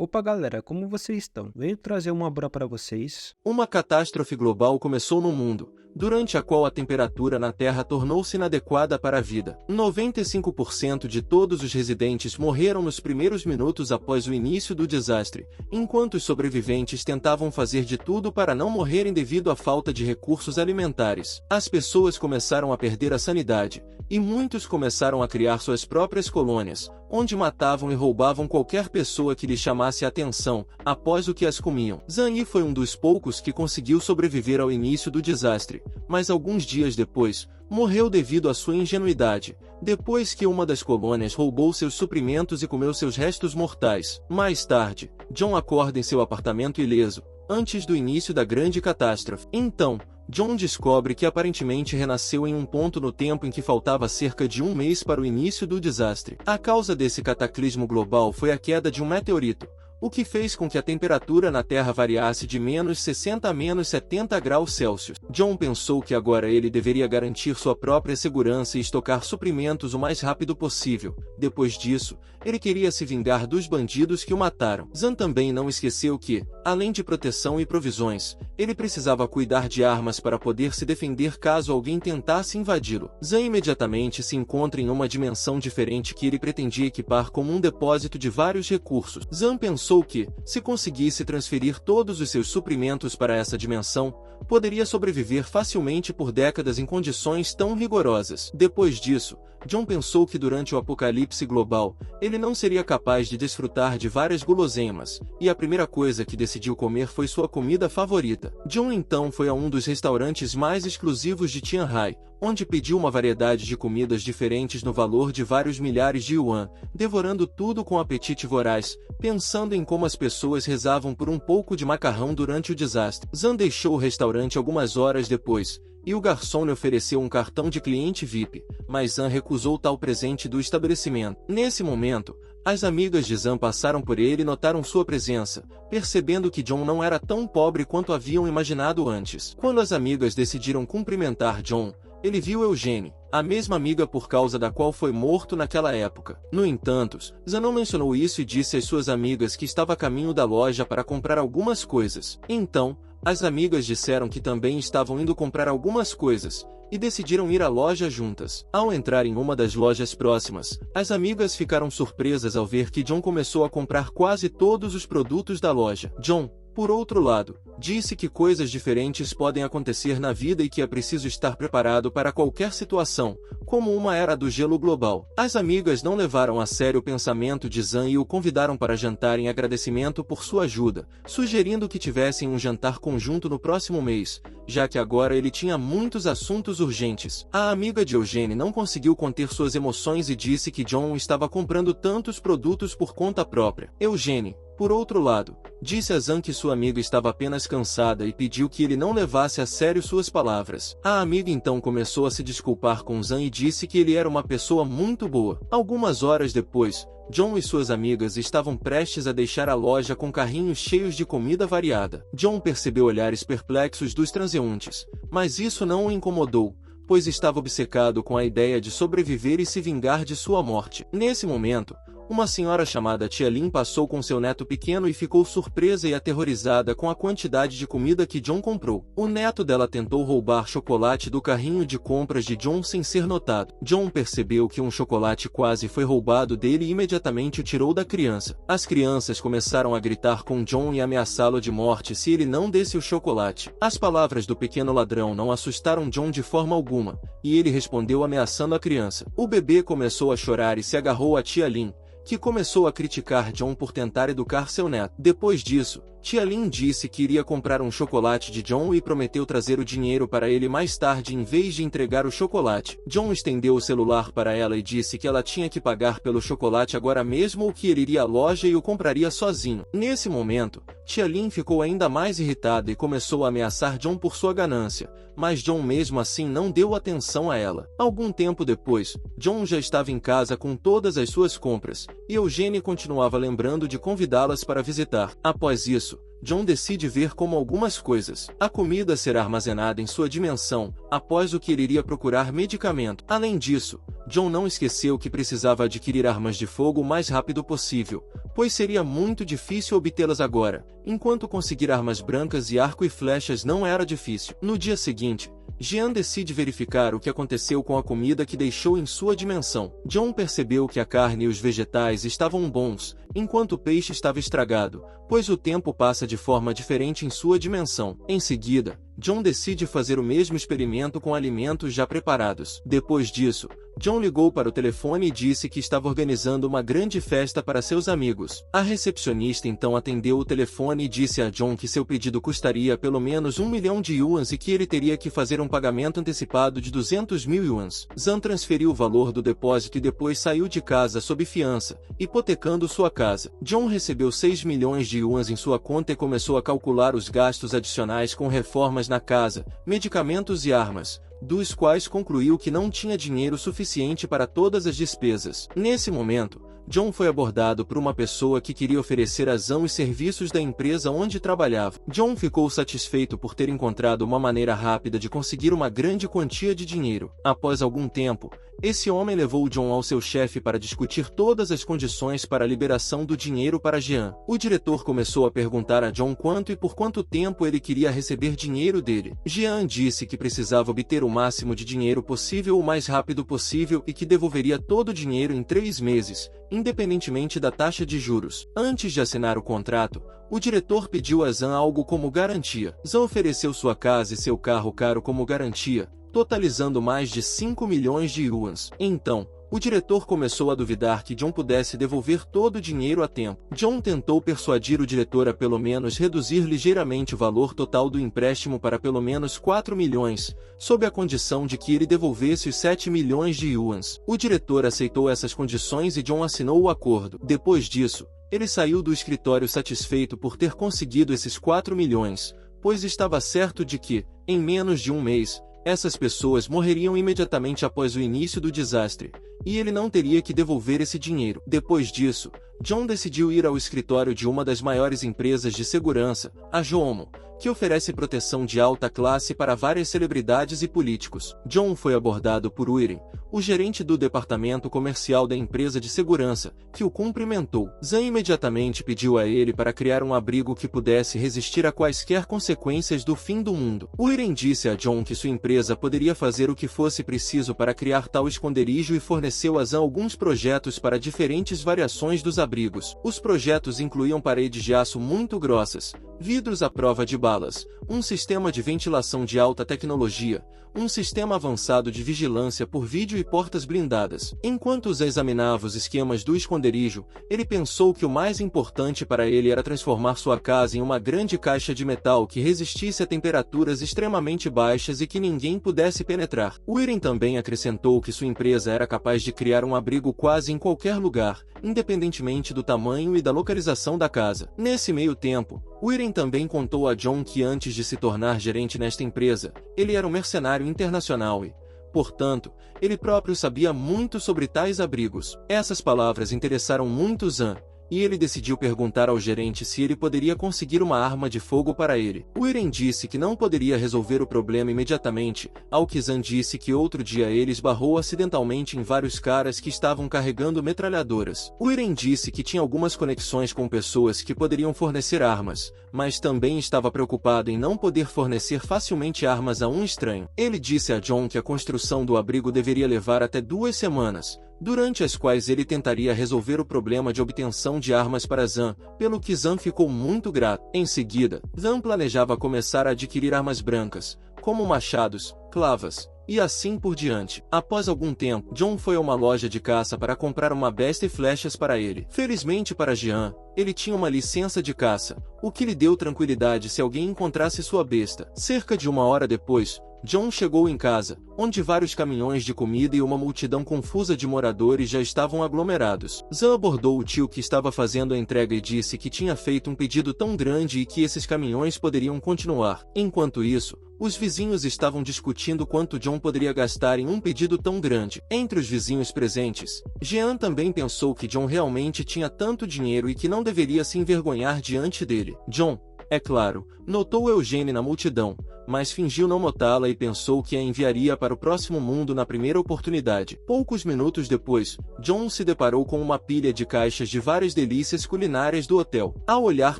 Opa galera, como vocês estão? Venho trazer uma obra para vocês. Uma catástrofe global começou no mundo, durante a qual a temperatura na Terra tornou-se inadequada para a vida. 95% de todos os residentes morreram nos primeiros minutos após o início do desastre, enquanto os sobreviventes tentavam fazer de tudo para não morrerem devido à falta de recursos alimentares. As pessoas começaram a perder a sanidade, e muitos começaram a criar suas próprias colônias, onde matavam e roubavam qualquer pessoa que lhe chamasse a atenção, após o que as comiam. Zhang Yi foi um dos poucos que conseguiu sobreviver ao início do desastre, mas alguns dias depois, morreu devido à sua ingenuidade, depois que uma das colônias roubou seus suprimentos e comeu seus restos mortais. Mais tarde, John acorda em seu apartamento ileso, antes do início da grande catástrofe. Então, John descobre que aparentemente renasceu em um ponto no tempo em que faltava cerca de um mês para o início do desastre. A causa desse cataclismo global foi a queda de um meteorito, o que fez com que a temperatura na Terra variasse de -60 a -70 graus Celsius. John pensou que agora ele deveria garantir sua própria segurança e estocar suprimentos o mais rápido possível. Depois disso, ele queria se vingar dos bandidos que o mataram. Zhang também não esqueceu que, além de proteção e provisões, ele precisava cuidar de armas para poder se defender caso alguém tentasse invadi-lo. Zhang imediatamente se encontra em uma dimensão diferente que ele pretendia equipar como um depósito de vários recursos. Zhang pensou que, se conseguisse transferir todos os seus suprimentos para essa dimensão, poderia sobreviver facilmente por décadas em condições tão rigorosas. Depois disso, John pensou que durante o apocalipse global, ele não seria capaz de desfrutar de várias guloseimas, e a primeira coisa que decidiu comer foi sua comida favorita. John então foi a um dos restaurantes mais exclusivos de Tianhai, onde pediu uma variedade de comidas diferentes no valor de vários milhares de yuan, devorando tudo com apetite voraz, pensando em como as pessoas rezavam por um pouco de macarrão durante o desastre. Zhang deixou o restaurante algumas horas depois, e o garçom lhe ofereceu um cartão de cliente VIP, mas Zhang recusou tal presente do estabelecimento. Nesse momento, as amigas de Zhang passaram por ele e notaram sua presença, percebendo que John não era tão pobre quanto haviam imaginado antes. Quando as amigas decidiram cumprimentar John, ele viu Eugênie, a mesma amiga por causa da qual foi morto naquela época. No entanto, Zhang não mencionou isso e disse às suas amigas que estava a caminho da loja para comprar algumas coisas. Então, as amigas disseram que também estavam indo comprar algumas coisas, e decidiram ir à loja juntas. Ao entrar em uma das lojas próximas, as amigas ficaram surpresas ao ver que John começou a comprar quase todos os produtos da loja. John, por outro lado, disse que coisas diferentes podem acontecer na vida e que é preciso estar preparado para qualquer situação, como uma era do gelo global. As amigas não levaram a sério o pensamento de Zhang e o convidaram para jantar em agradecimento por sua ajuda, sugerindo que tivessem um jantar conjunto no próximo mês, já que agora ele tinha muitos assuntos urgentes. A amiga de Eugênie não conseguiu conter suas emoções e disse que John estava comprando tantos produtos por conta própria. Eugênie, por outro lado, disse a Zhang que sua amiga estava apenas cansada e pediu que ele não levasse a sério suas palavras. A amiga então começou a se desculpar com Zhang e disse que ele era uma pessoa muito boa. Algumas horas depois, John e suas amigas estavam prestes a deixar a loja com carrinhos cheios de comida variada. John percebeu olhares perplexos dos transeuntes, mas isso não o incomodou, pois estava obcecado com a ideia de sobreviver e se vingar de sua morte. Nesse momento, uma senhora chamada Tia Lin passou com seu neto pequeno e ficou surpresa e aterrorizada com a quantidade de comida que John comprou. O neto dela tentou roubar chocolate do carrinho de compras de John sem ser notado. John percebeu que um chocolate quase foi roubado dele e imediatamente o tirou da criança. As crianças começaram a gritar com John e ameaçá-lo de morte se ele não desse o chocolate. As palavras do pequeno ladrão não assustaram John de forma alguma, e ele respondeu ameaçando a criança. O bebê começou a chorar e se agarrou a Tia Lin, que começou a criticar John por tentar educar seu neto. Depois disso, Tia Lin disse que iria comprar um chocolate de John e prometeu trazer o dinheiro para ele mais tarde em vez de entregar o chocolate. John estendeu o celular para ela e disse que ela tinha que pagar pelo chocolate agora mesmo ou que ele iria à loja e o compraria sozinho. Nesse momento, Tia Lin ficou ainda mais irritada e começou a ameaçar John por sua ganância, mas John mesmo assim não deu atenção a ela. Algum tempo depois, John já estava em casa com todas as suas compras, e Eugênie continuava lembrando de convidá-las para visitar. Após isso, John decide ver como algumas coisas. A comida será armazenada em sua dimensão, após o que ele iria procurar medicamento. Além disso, John não esqueceu que precisava adquirir armas de fogo o mais rápido possível, pois seria muito difícil obtê-las agora, enquanto conseguir armas brancas e arco e flechas não era difícil. No dia seguinte, Jean decide verificar o que aconteceu com a comida que deixou em sua dimensão. John percebeu que a carne e os vegetais estavam bons, enquanto o peixe estava estragado, pois o tempo passa de forma diferente em sua dimensão. Em seguida, John decide fazer o mesmo experimento com alimentos já preparados. Depois disso, John ligou para o telefone e disse que estava organizando uma grande festa para seus amigos. A recepcionista então atendeu o telefone e disse a John que seu pedido custaria pelo menos 1 milhão de yuans e que ele teria que fazer um pagamento antecipado de 200 mil yuans. Zhang transferiu o valor do depósito e depois saiu de casa sob fiança, hipotecando sua casa. John recebeu 6 milhões de yuans em sua conta e começou a calcular os gastos adicionais com reformas na casa, medicamentos e armas, dos quais concluiu que não tinha dinheiro suficiente para todas as despesas. Nesse momento, John foi abordado por uma pessoa que queria oferecer a Zhang os serviços da empresa onde trabalhava. John ficou satisfeito por ter encontrado uma maneira rápida de conseguir uma grande quantia de dinheiro. Após algum tempo, esse homem levou John ao seu chefe para discutir todas as condições para a liberação do dinheiro para Jean. O diretor começou a perguntar a John quanto e por quanto tempo ele queria receber dinheiro dele. Jean disse que precisava obter o máximo de dinheiro possível o mais rápido possível e que devolveria todo o dinheiro em 3 meses, independentemente da taxa de juros. Antes de assinar o contrato, o diretor pediu a Zhang algo como garantia. Zhang ofereceu sua casa e seu carro caro como garantia, totalizando mais de 5 milhões de yuans. Então, o diretor começou a duvidar que John pudesse devolver todo o dinheiro a tempo. John tentou persuadir o diretor a pelo menos reduzir ligeiramente o valor total do empréstimo para pelo menos 4 milhões, sob a condição de que ele devolvesse os 7 milhões de yuans. O diretor aceitou essas condições e John assinou o acordo. Depois disso, ele saiu do escritório satisfeito por ter conseguido esses 4 milhões, pois estava certo de que, em menos de um mês, essas pessoas morreriam imediatamente após o início do desastre, e ele não teria que devolver esse dinheiro. Depois disso, John decidiu ir ao escritório de uma das maiores empresas de segurança, a Jomo, que oferece proteção de alta classe para várias celebridades e políticos. John foi abordado por Wiren, o gerente do departamento comercial da empresa de segurança, que o cumprimentou. Zhang imediatamente pediu a ele para criar um abrigo que pudesse resistir a quaisquer consequências do fim do mundo. Wiren disse a John que sua empresa poderia fazer o que fosse preciso para criar tal esconderijo e forneceu a Zhang alguns projetos para diferentes variações dos abrigos. Os projetos incluíam paredes de aço muito grossas, vidros à prova de balas, um sistema de ventilação de alta tecnologia, um sistema avançado de vigilância por vídeo e portas blindadas. Enquanto Zhang examinava os esquemas do esconderijo, ele pensou que o mais importante para ele era transformar sua casa em uma grande caixa de metal que resistisse a temperaturas extremamente baixas e que ninguém pudesse penetrar. Wiren também acrescentou que sua empresa era capaz de criar um abrigo quase em qualquer lugar, independentemente do tamanho e da localização da casa. Nesse meio tempo, Wiren também contou a John que antes de se tornar gerente nesta empresa, ele era um mercenário internacional e, portanto, ele próprio sabia muito sobre tais abrigos. Essas palavras interessaram muito Zhang, e ele decidiu perguntar ao gerente se ele poderia conseguir uma arma de fogo para ele. Wiren disse que não poderia resolver o problema imediatamente, ao que Zhang disse que outro dia ele esbarrou acidentalmente em vários caras que estavam carregando metralhadoras. Wiren disse que tinha algumas conexões com pessoas que poderiam fornecer armas, mas também estava preocupado em não poder fornecer facilmente armas a um estranho. Ele disse a John que a construção do abrigo deveria levar até 2 semanas, durante as quais ele tentaria resolver o problema de obtenção de armas para Zhang, pelo que Zhang ficou muito grato. Em seguida, Zhang planejava começar a adquirir armas brancas, como machados, clavas, e assim por diante. Após algum tempo, John foi a uma loja de caça para comprar uma besta e flechas para ele. Felizmente para Jean, ele tinha uma licença de caça, o que lhe deu tranquilidade se alguém encontrasse sua besta. Cerca de 1 hora depois, John chegou em casa, onde vários caminhões de comida e uma multidão confusa de moradores já estavam aglomerados. Zhang abordou o tio que estava fazendo a entrega e disse que tinha feito um pedido tão grande e que esses caminhões poderiam continuar. Enquanto isso, os vizinhos estavam discutindo quanto John poderia gastar em um pedido tão grande. Entre os vizinhos presentes, Jean também pensou que John realmente tinha tanto dinheiro e que não deveria se envergonhar diante dele. John, É claro, notou Eugênie na multidão, mas fingiu não notá-la e pensou que a enviaria para o próximo mundo na primeira oportunidade. Poucos minutos depois, John se deparou com uma pilha de caixas de várias delícias culinárias do hotel. Ao olhar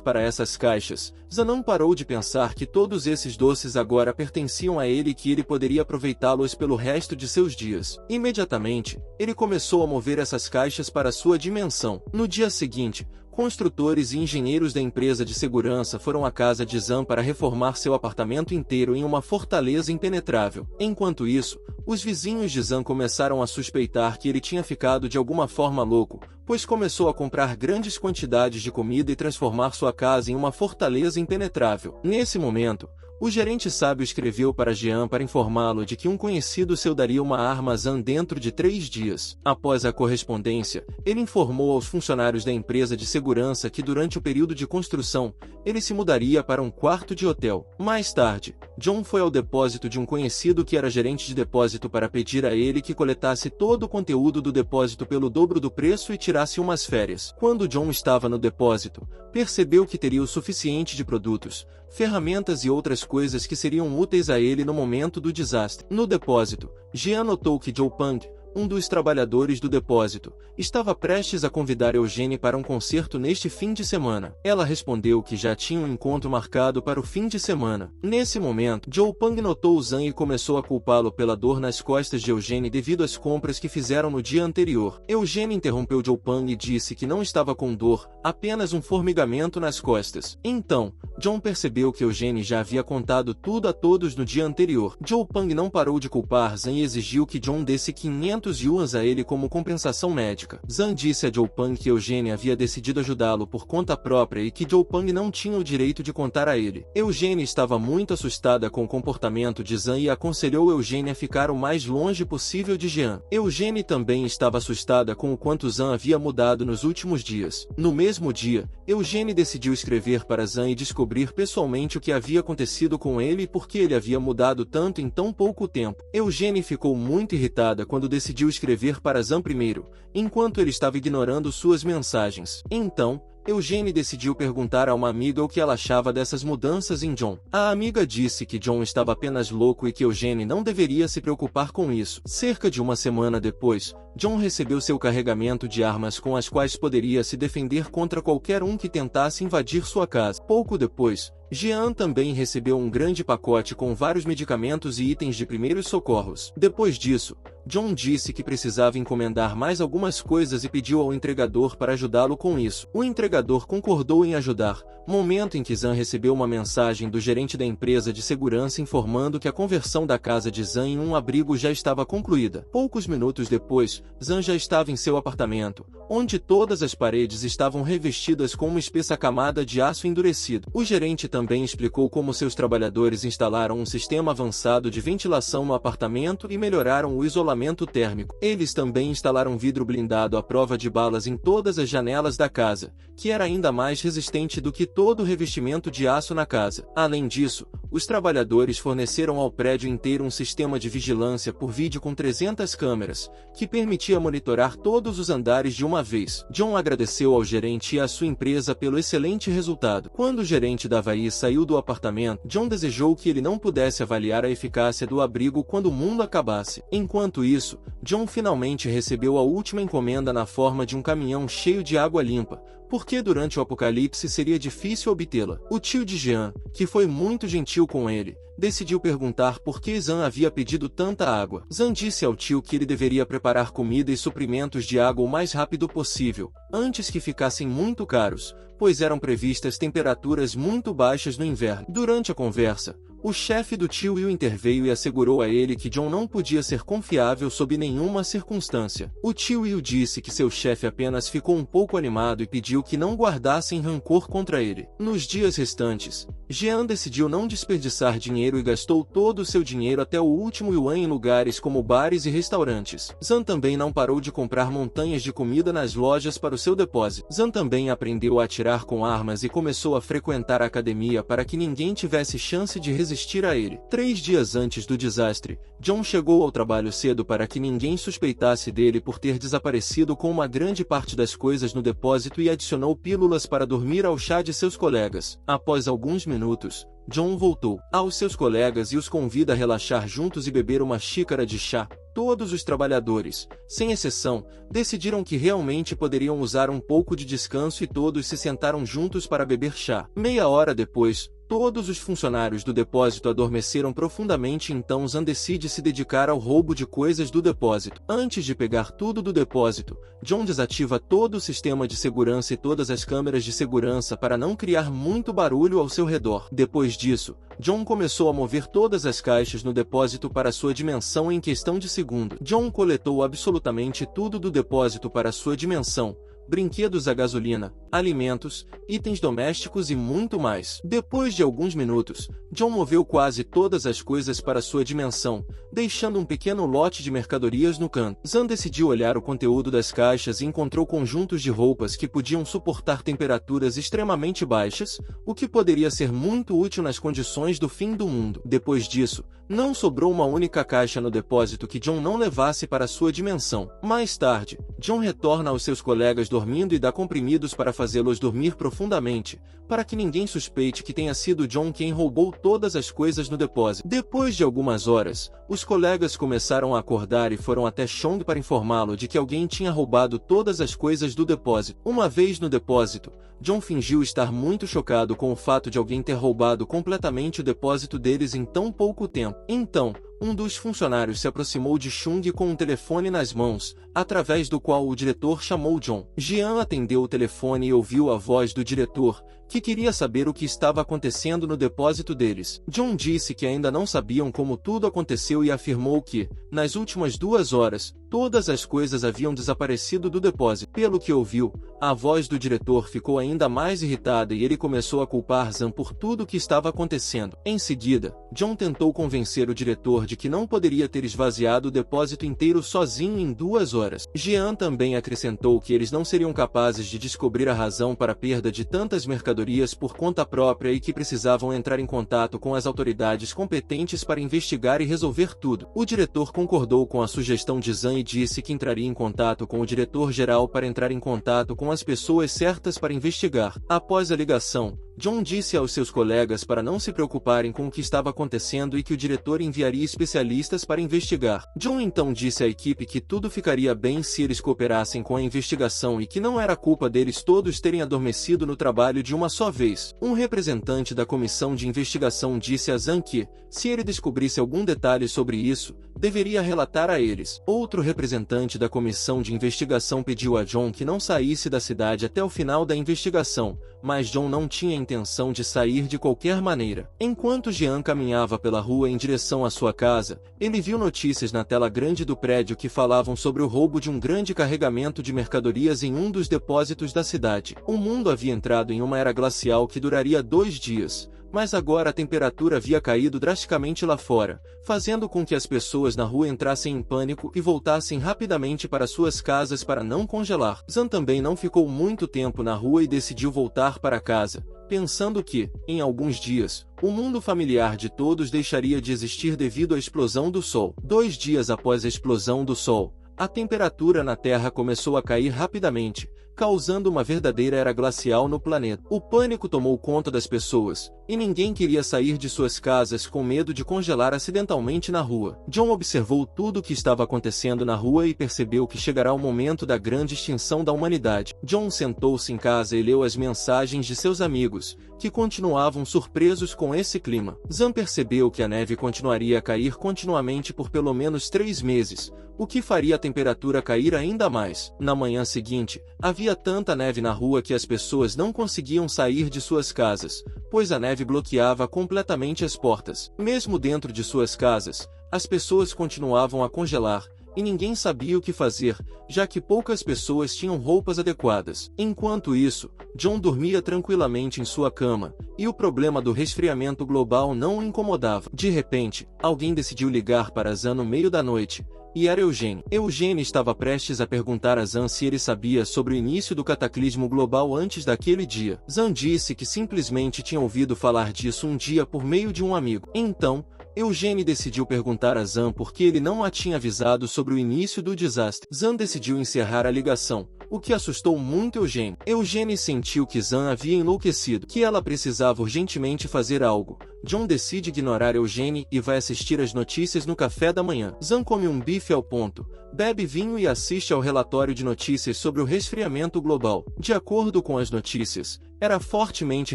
para essas caixas, Zan não parou de pensar que todos esses doces agora pertenciam a ele e que ele poderia aproveitá-los pelo resto de seus dias. Imediatamente, ele começou a mover essas caixas para sua dimensão. No dia seguinte, construtores e engenheiros da empresa de segurança foram à casa de Zan para reformar seu apartamento inteiro em uma fortaleza impenetrável. Enquanto isso, os vizinhos de Zan começaram a suspeitar que ele tinha ficado de alguma forma louco, pois começou a comprar grandes quantidades de comida e transformar sua casa em uma fortaleza impenetrável. Nesse momento, o gerente sábio escreveu para Jean para informá-lo de que um conhecido seu daria uma arma a Zan dentro de 3 dias. Após a correspondência, ele informou aos funcionários da empresa de segurança que durante o período de construção, ele se mudaria para um quarto de hotel. Mais tarde, John foi ao depósito de um conhecido que era gerente de depósito para pedir a ele que coletasse todo o conteúdo do depósito pelo dobro do preço e tirasse umas férias. Quando John estava no depósito, percebeu que teria o suficiente de produtos, ferramentas e outras coisas que seriam úteis a ele no momento do desastre. No depósito, Jean notou que Joe Pang, um dos trabalhadores do depósito, estava prestes a convidar Eugênie para um concerto neste fim de semana. Ela respondeu que já tinha um encontro marcado para o fim de semana. Nesse momento, Joe Pang notou Zan e começou a culpá-lo pela dor nas costas de Eugênie devido às compras que fizeram no dia anterior. Eugênie interrompeu Joe Pang e disse que não estava com dor, apenas um formigamento nas costas. Então, John percebeu que Eugênie já havia contado tudo a todos no dia anterior. Joe Pang não parou de culpar Zan e exigiu que John desse 500 yuans a ele como compensação médica. Zan disse a Joe Pang que Eugênie havia decidido ajudá-lo por conta própria e que Joe Pang não tinha o direito de contar a ele. Eugênie estava muito assustada com o comportamento de Zan e aconselhou Eugênie a ficar o mais longe possível de Jean. Eugênie também estava assustada com o quanto Zan havia mudado nos últimos dias. No mesmo dia, Eugênie decidiu escrever para Zan e descobrir pessoalmente o que havia acontecido com ele e por que ele havia mudado tanto em tão pouco tempo. Eugênie ficou muito irritada quando decidiu escrever para Zan primeiro, enquanto ele estava ignorando suas mensagens. Então, Eugênie decidiu perguntar a uma amiga o que ela achava dessas mudanças em John. A amiga disse que John estava apenas louco e que Eugênie não deveria se preocupar com isso. Cerca de uma semana depois, John recebeu seu carregamento de armas com as quais poderia se defender contra qualquer um que tentasse invadir sua casa. Pouco depois, Jean também recebeu um grande pacote com vários medicamentos e itens de primeiros socorros. Depois disso, John disse que precisava encomendar mais algumas coisas e pediu ao entregador para ajudá-lo com isso. O entregador concordou em ajudar, momento em que Zan recebeu uma mensagem do gerente da empresa de segurança informando que a conversão da casa de Zan em um abrigo já estava concluída. Poucos minutos depois, Zan já estava em seu apartamento, onde todas as paredes estavam revestidas com uma espessa camada de aço endurecido. O gerente também explicou como seus trabalhadores instalaram um sistema avançado de ventilação no apartamento e melhoraram o isolamento térmico. Eles também instalaram vidro blindado à prova de balas em todas as janelas da casa, que era ainda mais resistente do que todo o revestimento de aço na casa. Além disso, os trabalhadores forneceram ao prédio inteiro um sistema de vigilância por vídeo com 300 câmeras, que permitia monitorar todos os andares de uma vez. John agradeceu ao gerente e à sua empresa pelo excelente resultado. Quando o gerente da Havaí saiu do apartamento, John desejou que ele não pudesse avaliar a eficácia do abrigo quando o mundo acabasse. Enquanto isso, John finalmente recebeu a última encomenda na forma de um caminhão cheio de água limpa, porque durante o apocalipse seria difícil obtê-la. O tio de Jean, que foi muito gentil com ele, decidiu perguntar por que Zan havia pedido tanta água. Zan disse ao tio que ele deveria preparar comida e suprimentos de água o mais rápido possível, antes que ficassem muito caros, pois eram previstas temperaturas muito baixas no inverno. Durante a conversa, o chefe do tio Will interveio e assegurou a ele que John não podia ser confiável sob nenhuma circunstância. O tio Will disse que seu chefe apenas ficou um pouco animado e pediu que não guardassem rancor contra ele. Nos dias restantes, Jean decidiu não desperdiçar dinheiro e gastou todo o seu dinheiro até o último yuan em lugares como bares e restaurantes. Zan também não parou de comprar montanhas de comida nas lojas para o seu depósito. Zan também aprendeu a atirar com armas e começou a frequentar a academia para que ninguém tivesse chance de resistir a ele. 3 dias antes do desastre, John chegou ao trabalho cedo para que ninguém suspeitasse dele por ter desaparecido com uma grande parte das coisas no depósito e adicionou pílulas para dormir ao chá de seus colegas. Após alguns minutos, John voltou aos seus colegas e os convida a relaxar juntos e beber uma xícara de chá. Todos os trabalhadores, sem exceção, decidiram que realmente poderiam usar um pouco de descanso e todos se sentaram juntos para beber chá. Meia hora depois, todos os funcionários do depósito adormeceram profundamente, então Zan decide se dedicar ao roubo de coisas do depósito. Antes de pegar tudo do depósito, John desativa todo o sistema de segurança e todas as câmeras de segurança para não criar muito barulho ao seu redor. Depois disso, John começou a mover todas as caixas no depósito para sua dimensão em questão de segundo. John coletou absolutamente tudo do depósito para sua dimensão: brinquedos a gasolina, alimentos, itens domésticos e muito mais. Depois de alguns minutos, John moveu quase todas as coisas para sua dimensão, deixando um pequeno lote de mercadorias no canto. Zan decidiu olhar o conteúdo das caixas e encontrou conjuntos de roupas que podiam suportar temperaturas extremamente baixas, o que poderia ser muito útil nas condições do fim do mundo. Depois disso, não sobrou uma única caixa no depósito que John não levasse para sua dimensão. Mais tarde, John retorna aos seus colegas dormindo e dá comprimidos para fazê-los dormir profundamente, para que ninguém suspeite que tenha sido John quem roubou todas as coisas no depósito. Depois de algumas horas, os colegas começaram a acordar e foram até Chong para informá-lo de que alguém tinha roubado todas as coisas do depósito. Uma vez no depósito, John fingiu estar muito chocado com o fato de alguém ter roubado completamente o depósito deles em tão pouco tempo. Então, um dos funcionários se aproximou de Chung com um telefone nas mãos, através do qual o diretor chamou John. Jean atendeu o telefone e ouviu a voz do diretor, que queria saber o que estava acontecendo no depósito deles. John disse que ainda não sabiam como tudo aconteceu e afirmou que, nas últimas 2 horas, todas as coisas haviam desaparecido do depósito. Pelo que ouviu, a voz do diretor ficou ainda mais irritada e ele começou a culpar Zan por tudo o que estava acontecendo. Em seguida, John tentou convencer o diretor de que não poderia ter esvaziado o depósito inteiro sozinho em 2 horas. Jean também acrescentou que eles não seriam capazes de descobrir a razão para a perda de tantas mercadorias por conta própria e que precisavam entrar em contato com as autoridades competentes para investigar e resolver tudo. O diretor concordou com a sugestão de Zan e disse que entraria em contato com o diretor-geral para entrar em contato com as pessoas certas para investigar. Após a ligação, John disse aos seus colegas para não se preocuparem com o que estava acontecendo e que o diretor enviaria especialistas para investigar. John então disse à equipe que tudo ficaria bem se eles cooperassem com a investigação e que não era culpa deles todos terem adormecido no trabalho de uma só vez. Um representante da comissão de investigação disse a Zan que, se ele descobrisse algum detalhe sobre isso, deveria relatar a eles. Outro representante da comissão de investigação pediu a John que não saísse da cidade até o final da investigação, mas John não tinha intenção de sair de qualquer maneira. Enquanto Jean caminhava pela rua em direção à sua casa, ele viu notícias na tela grande do prédio que falavam sobre o roubo de um grande carregamento de mercadorias em um dos depósitos da cidade. O mundo havia entrado em uma era glacial que duraria 2 dias. Mas agora a temperatura havia caído drasticamente lá fora, fazendo com que as pessoas na rua entrassem em pânico e voltassem rapidamente para suas casas para não congelar. Zan também não ficou muito tempo na rua e decidiu voltar para casa, pensando que, em alguns dias, o mundo familiar de todos deixaria de existir devido à explosão do Sol. 2 dias após a explosão do Sol, a temperatura na Terra começou a cair rapidamente, causando uma verdadeira era glacial no planeta. O pânico tomou conta das pessoas, e ninguém queria sair de suas casas com medo de congelar acidentalmente na rua. John observou tudo o que estava acontecendo na rua e percebeu que chegará o momento da grande extinção da humanidade. John sentou-se em casa e leu as mensagens de seus amigos, que continuavam surpresos com esse clima. Zan percebeu que a neve continuaria a cair continuamente por pelo menos 3 meses, o que faria a temperatura cair ainda mais. Na manhã seguinte, havia tanta neve na rua que as pessoas não conseguiam sair de suas casas, pois a neve bloqueava completamente as portas. Mesmo dentro de suas casas, as pessoas continuavam a congelar, e ninguém sabia o que fazer, já que poucas pessoas tinham roupas adequadas. Enquanto isso, John dormia tranquilamente em sua cama, e o problema do resfriamento global não o incomodava. De repente, alguém decidiu ligar para Zan no meio da noite, e era Eugene. Eugene estava prestes a perguntar a Zan se ele sabia sobre o início do cataclismo global antes daquele dia. Zan disse que simplesmente tinha ouvido falar disso um dia por meio de um amigo. Então, Eugene decidiu perguntar a Zan por que ele não a tinha avisado sobre o início do desastre. Zan decidiu encerrar a ligação, o que assustou muito Eugene. Eugene sentiu que Zan havia enlouquecido, que ela precisava urgentemente fazer algo. John decide ignorar Eugene e vai assistir às notícias no café da manhã. Zan come um bife ao ponto, bebe vinho e assiste ao relatório de notícias sobre o resfriamento global. De acordo com as notícias, era fortemente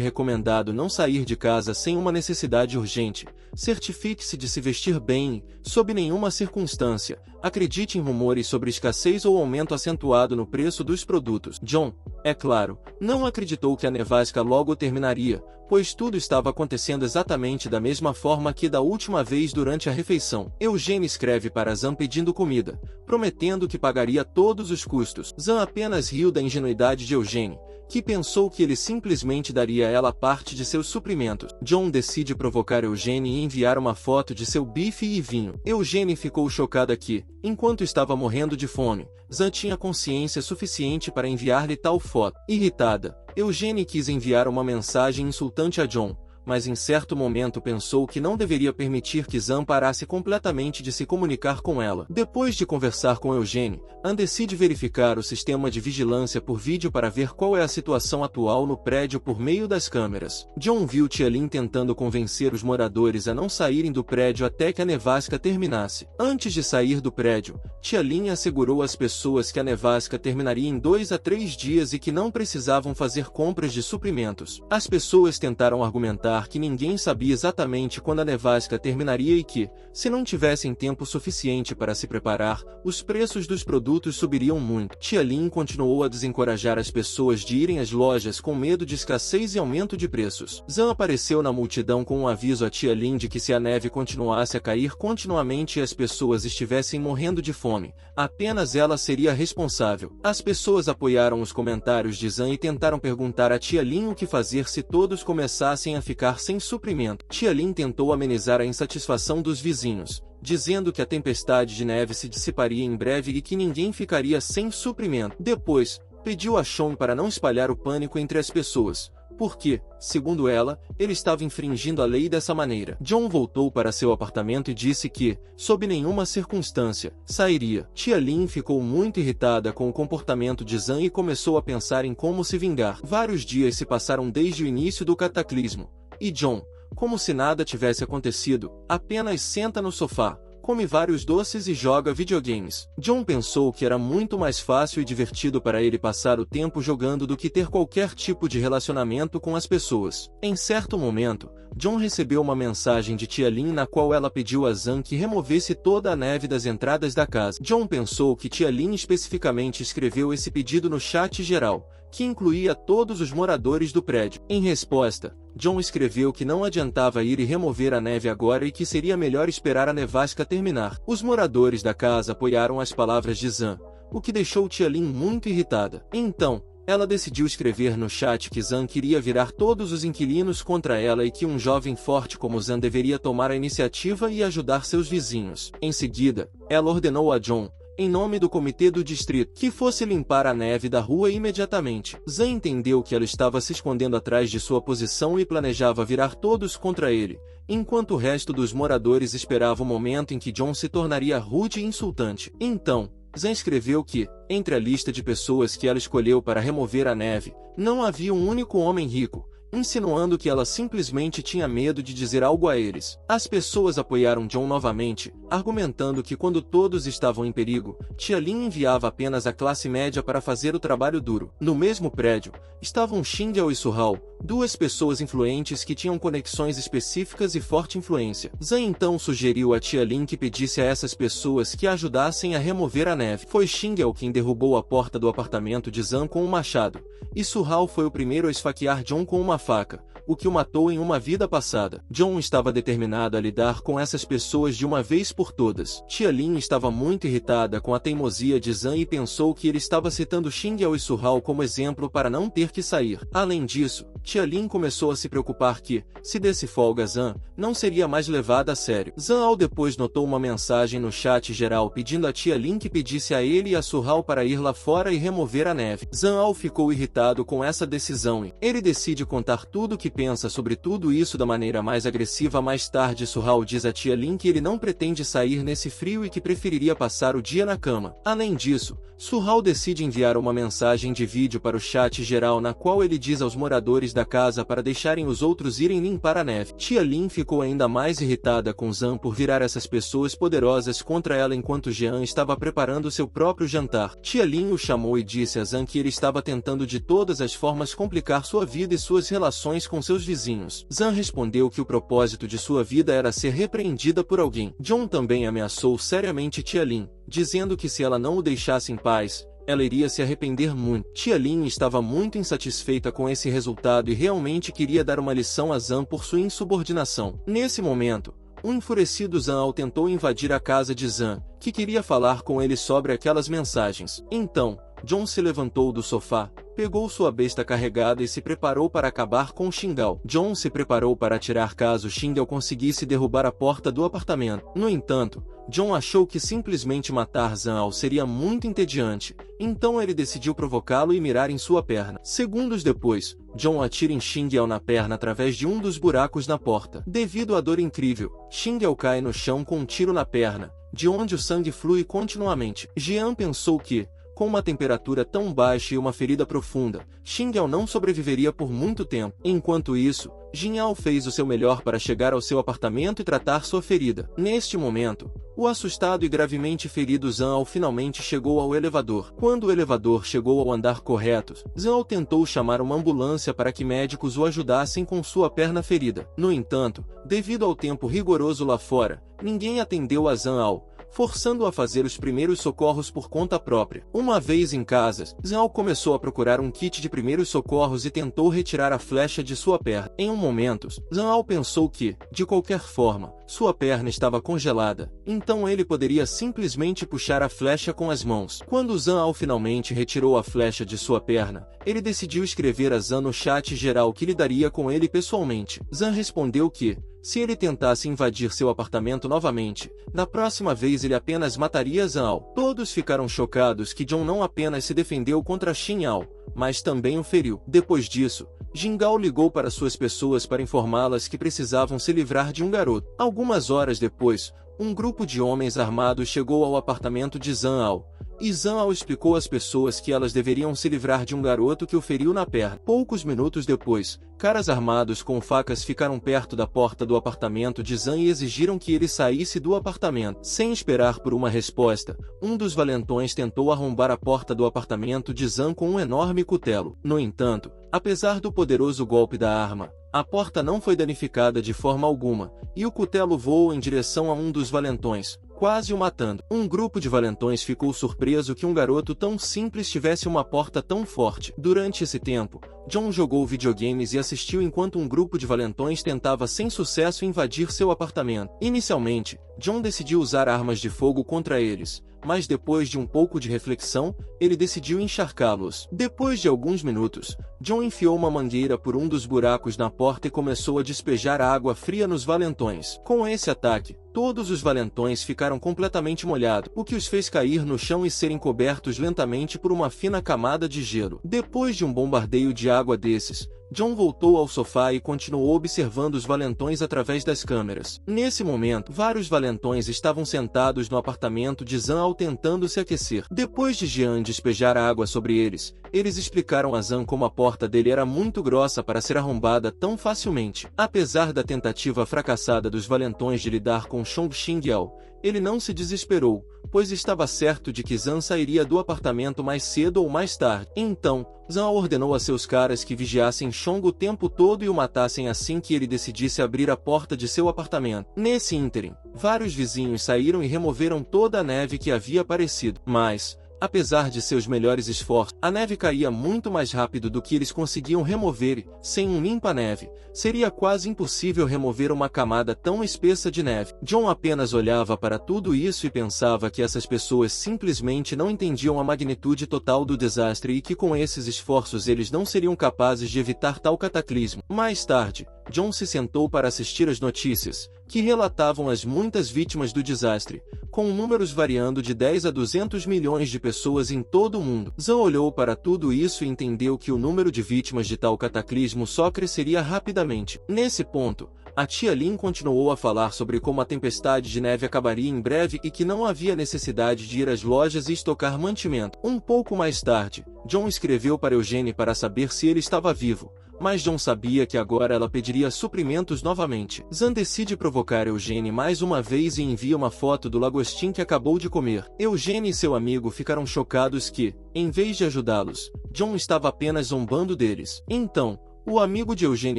recomendado não sair de casa sem uma necessidade urgente. Certifique-se de se vestir bem e, sob nenhuma circunstância, acredite em rumores sobre escassez ou aumento acentuado no preço dos produtos. John, é claro, não acreditou que a nevasca logo terminaria, pois tudo estava acontecendo exatamente da mesma forma que da última vez durante a refeição. Eugene escreve para Zan pedindo comida, prometendo que pagaria todos os custos. Zan apenas riu da ingenuidade de Eugene, que pensou que ele simplesmente daria a ela parte de seus suprimentos. John decide provocar Eugene e enviar uma foto de seu bife e vinho. Eugene ficou chocada que, enquanto estava morrendo de fome, Zan tinha consciência suficiente para enviar-lhe tal foto. Irritada, Eugene quis enviar uma mensagem insultante a John, mas em certo momento pensou que não deveria permitir que Zan parasse completamente de se comunicar com ela. Depois de conversar com Eugene, Ann decide verificar o sistema de vigilância por vídeo para ver qual é a situação atual no prédio por meio das câmeras. John viu Tia Lin tentando convencer os moradores a não saírem do prédio até que a nevasca terminasse. Antes de sair do prédio, Tia Lin assegurou às pessoas que a nevasca terminaria em 2 a 3 dias e que não precisavam fazer compras de suprimentos. As pessoas tentaram argumentar que ninguém sabia exatamente quando a nevasca terminaria e que, se não tivessem tempo suficiente para se preparar, os preços dos produtos subiriam muito. Tia Lin continuou a desencorajar as pessoas de irem às lojas com medo de escassez e aumento de preços. Zan apareceu na multidão com um aviso a Tia Lin de que se a neve continuasse a cair continuamente e as pessoas estivessem morrendo de fome, apenas ela seria responsável. As pessoas apoiaram os comentários de Zan e tentaram perguntar a Tia Lin o que fazer se todos começassem a ficar sem suprimento. Tia Lin tentou amenizar a insatisfação dos vizinhos, dizendo que a tempestade de neve se dissiparia em breve e que ninguém ficaria sem suprimento. Depois, pediu a Sean para não espalhar o pânico entre as pessoas, porque, segundo ela, ele estava infringindo a lei dessa maneira. John voltou para seu apartamento e disse que, sob nenhuma circunstância, sairia. Tia Lin ficou muito irritada com o comportamento de Zan e começou a pensar em como se vingar. Vários dias se passaram desde o início do cataclismo, e John, como se nada tivesse acontecido, apenas senta no sofá, come vários doces e joga videogames. John pensou que era muito mais fácil e divertido para ele passar o tempo jogando do que ter qualquer tipo de relacionamento com as pessoas. Em certo momento, John recebeu uma mensagem de Tia Lin na qual ela pediu a Zan que removesse toda a neve das entradas da casa. John pensou que Tia Lin especificamente escreveu esse pedido no chat geral, que incluía todos os moradores do prédio. Em resposta, John escreveu que não adiantava ir e remover a neve agora e que seria melhor esperar a nevasca terminar. Os moradores da casa apoiaram as palavras de Zan, o que deixou Tia Lin muito irritada. Então, ela decidiu escrever no chat que Zan queria virar todos os inquilinos contra ela e que um jovem forte como Zan deveria tomar a iniciativa e ajudar seus vizinhos. Em seguida, ela ordenou a John, em nome do comitê do distrito, que fosse limpar a neve da rua imediatamente. Zan entendeu que ela estava se escondendo atrás de sua posição e planejava virar todos contra ele, enquanto o resto dos moradores esperava o momento em que John se tornaria rude e insultante. Então, Zan escreveu que, entre a lista de pessoas que ela escolheu para remover a neve, não havia um único homem rico, insinuando que ela simplesmente tinha medo de dizer algo a eles. As pessoas apoiaram John novamente, argumentando que quando todos estavam em perigo, Tia Lin enviava apenas a classe média para fazer o trabalho duro. No mesmo prédio, estavam Xindiao e Suhao, duas pessoas influentes que tinham conexões específicas e forte influência. Zan então sugeriu a Tia Lin que pedisse a essas pessoas que a ajudassem a remover a neve. Foi Xindiao quem derrubou a porta do apartamento de Zan com um machado, e Suhao foi o primeiro a esfaquear John com uma faca, o que o matou em uma vida passada. John estava determinado a lidar com essas pessoas de uma vez por todas. Tia Lin estava muito irritada com a teimosia de Zhang e pensou que ele estava citando Xing Yao e Su Hao como exemplo para não ter que sair. Além disso, Tia Lin começou a se preocupar que, se desse folga Zhang, não seria mais levada a sério. Zhang Ao depois notou uma mensagem no chat geral pedindo a Tia Lin que pedisse a ele e a Su Hao para ir lá fora e remover a neve. Zhang Ao ficou irritado com essa decisão e ele decide contar tudo o que pensa sobre tudo isso da maneira mais agressiva. Mais tarde, Su Hao diz a Tia Lin que ele não pretende sair nesse frio e que preferiria passar o dia na cama. Além disso, Su Hao decide enviar uma mensagem de vídeo para o chat geral na qual ele diz aos moradores da casa para deixarem os outros irem limpar a neve. Tia Lin ficou ainda mais irritada com Zhang por virar essas pessoas poderosas contra ela enquanto Jean estava preparando seu próprio jantar. Tia Lin o chamou e disse a Zhang que ele estava tentando de todas as formas complicar sua vida e suas relações com seus vizinhos. Zhang respondeu que o propósito de sua vida era ser repreendida por alguém. John também ameaçou seriamente Tia Lin, dizendo que se ela não o deixasse em paz, ela iria se arrepender muito. Tia Lin estava muito insatisfeita com esse resultado e realmente queria dar uma lição a Zhang por sua insubordinação. Nesse momento, um enfurecido Zhang Ao tentou invadir a casa de Zhang, que queria falar com ele sobre aquelas mensagens. Então, John se levantou do sofá, pegou sua besta carregada e se preparou para acabar com Xing Yao. John se preparou para atirar caso Xing Yao conseguisse derrubar a porta do apartamento. No entanto, John achou que simplesmente matar Zhang Ao seria muito entediante, então ele decidiu provocá-lo e mirar em sua perna. Segundos depois, John atira em Xing Yao na perna através de um dos buracos na porta. Devido à dor incrível, Xing Yao cai no chão com um tiro na perna, de onde o sangue flui continuamente. Jian pensou que, com uma temperatura tão baixa e uma ferida profunda, Xing Yao não sobreviveria por muito tempo. Enquanto isso, Jin Yao fez o seu melhor para chegar ao seu apartamento e tratar sua ferida. Neste momento, o assustado e gravemente ferido Zhang Ao finalmente chegou ao elevador. Quando o elevador chegou ao andar correto, Zhang Ao tentou chamar uma ambulância para que médicos o ajudassem com sua perna ferida. No entanto, devido ao tempo rigoroso lá fora, ninguém atendeu a Zhang Ao, forçando-o a fazer os primeiros socorros por conta própria. Uma vez em casa, Zhang Ao começou a procurar um kit de primeiros socorros e tentou retirar a flecha de sua perna. Em um momento, Zhang Ao pensou que, de qualquer forma, sua perna estava congelada, então ele poderia simplesmente puxar a flecha com as mãos. Quando Zhang Ao finalmente retirou a flecha de sua perna, ele decidiu escrever a Zhang no chat geral que lidaria com ele pessoalmente. Zhang respondeu que, se ele tentasse invadir seu apartamento novamente, na próxima vez ele apenas mataria Zhang Ao. Todos ficaram chocados que John não apenas se defendeu contra Xing Yao, mas também o feriu. Depois disso, Jing Gao ligou para suas pessoas para informá-las que precisavam se livrar de um garoto. Algumas horas depois, um grupo de homens armados chegou ao apartamento de Zhang Ao, e Zhang Ao explicou às pessoas que elas deveriam se livrar de um garoto que o feriu na perna. Poucos minutos depois, caras armados com facas ficaram perto da porta do apartamento de Zhang e exigiram que ele saísse do apartamento. Sem esperar por uma resposta, um dos valentões tentou arrombar a porta do apartamento de Zhang com um enorme cutelo. No entanto, apesar do poderoso golpe da arma, a porta não foi danificada de forma alguma, e o cutelo voou em direção a um dos valentões, quase o matando. Um grupo de valentões ficou surpreso que um garoto tão simples tivesse uma porta tão forte. Durante esse tempo, John jogou videogames e assistiu enquanto um grupo de valentões tentava sem sucesso invadir seu apartamento. Inicialmente, John decidiu usar armas de fogo contra eles, mas depois de um pouco de reflexão, ele decidiu encharcá-los. Depois de alguns minutos, John enfiou uma mangueira por um dos buracos na porta e começou a despejar água fria nos valentões. Com esse ataque, todos os valentões ficaram completamente molhados, o que os fez cair no chão e serem cobertos lentamente por uma fina camada de gelo. Depois de um bombardeio de água desses, John voltou ao sofá e continuou observando os valentões através das câmeras. Nesse momento, vários valentões estavam sentados no apartamento de Zhang Ao tentando se aquecer. Depois de Jian despejar água sobre eles, eles explicaram a Zhang como a porta dele era muito grossa para ser arrombada tão facilmente. Apesar da tentativa fracassada dos valentões de lidar com Chong Xing Yao, ele não se desesperou, pois estava certo de que Zhang sairia do apartamento mais cedo ou mais tarde. Então, Zhang ordenou a seus caras que vigiassem Chong o tempo todo e o matassem assim que ele decidisse abrir a porta de seu apartamento. Nesse ínterim, vários vizinhos saíram e removeram toda a neve que havia aparecido. Mas, Apesar de seus melhores esforços, a neve caía muito mais rápido do que eles conseguiam remover e, sem um limpa-neve, seria quase impossível remover uma camada tão espessa de neve. John apenas olhava para tudo isso e pensava que essas pessoas simplesmente não entendiam a magnitude total do desastre e que com esses esforços eles não seriam capazes de evitar tal cataclismo. Mais tarde, John se sentou para assistir às notícias, que relatavam as muitas vítimas do desastre, com números variando de 10 a 200 milhões de pessoas em todo o mundo. Zan olhou para tudo isso e entendeu que o número de vítimas de tal cataclismo só cresceria rapidamente. Nesse ponto, a tia Lin continuou a falar sobre como a tempestade de neve acabaria em breve e que não havia necessidade de ir às lojas e estocar mantimento. Um pouco mais tarde, John escreveu para Eugene para saber se ele estava vivo, mas John sabia que agora ela pediria suprimentos novamente. Zan decide provocar Eugene mais uma vez e envia uma foto do lagostim que acabou de comer. Eugene e seu amigo ficaram chocados que, em vez de ajudá-los, John estava apenas zombando deles. Então, o amigo de Eugene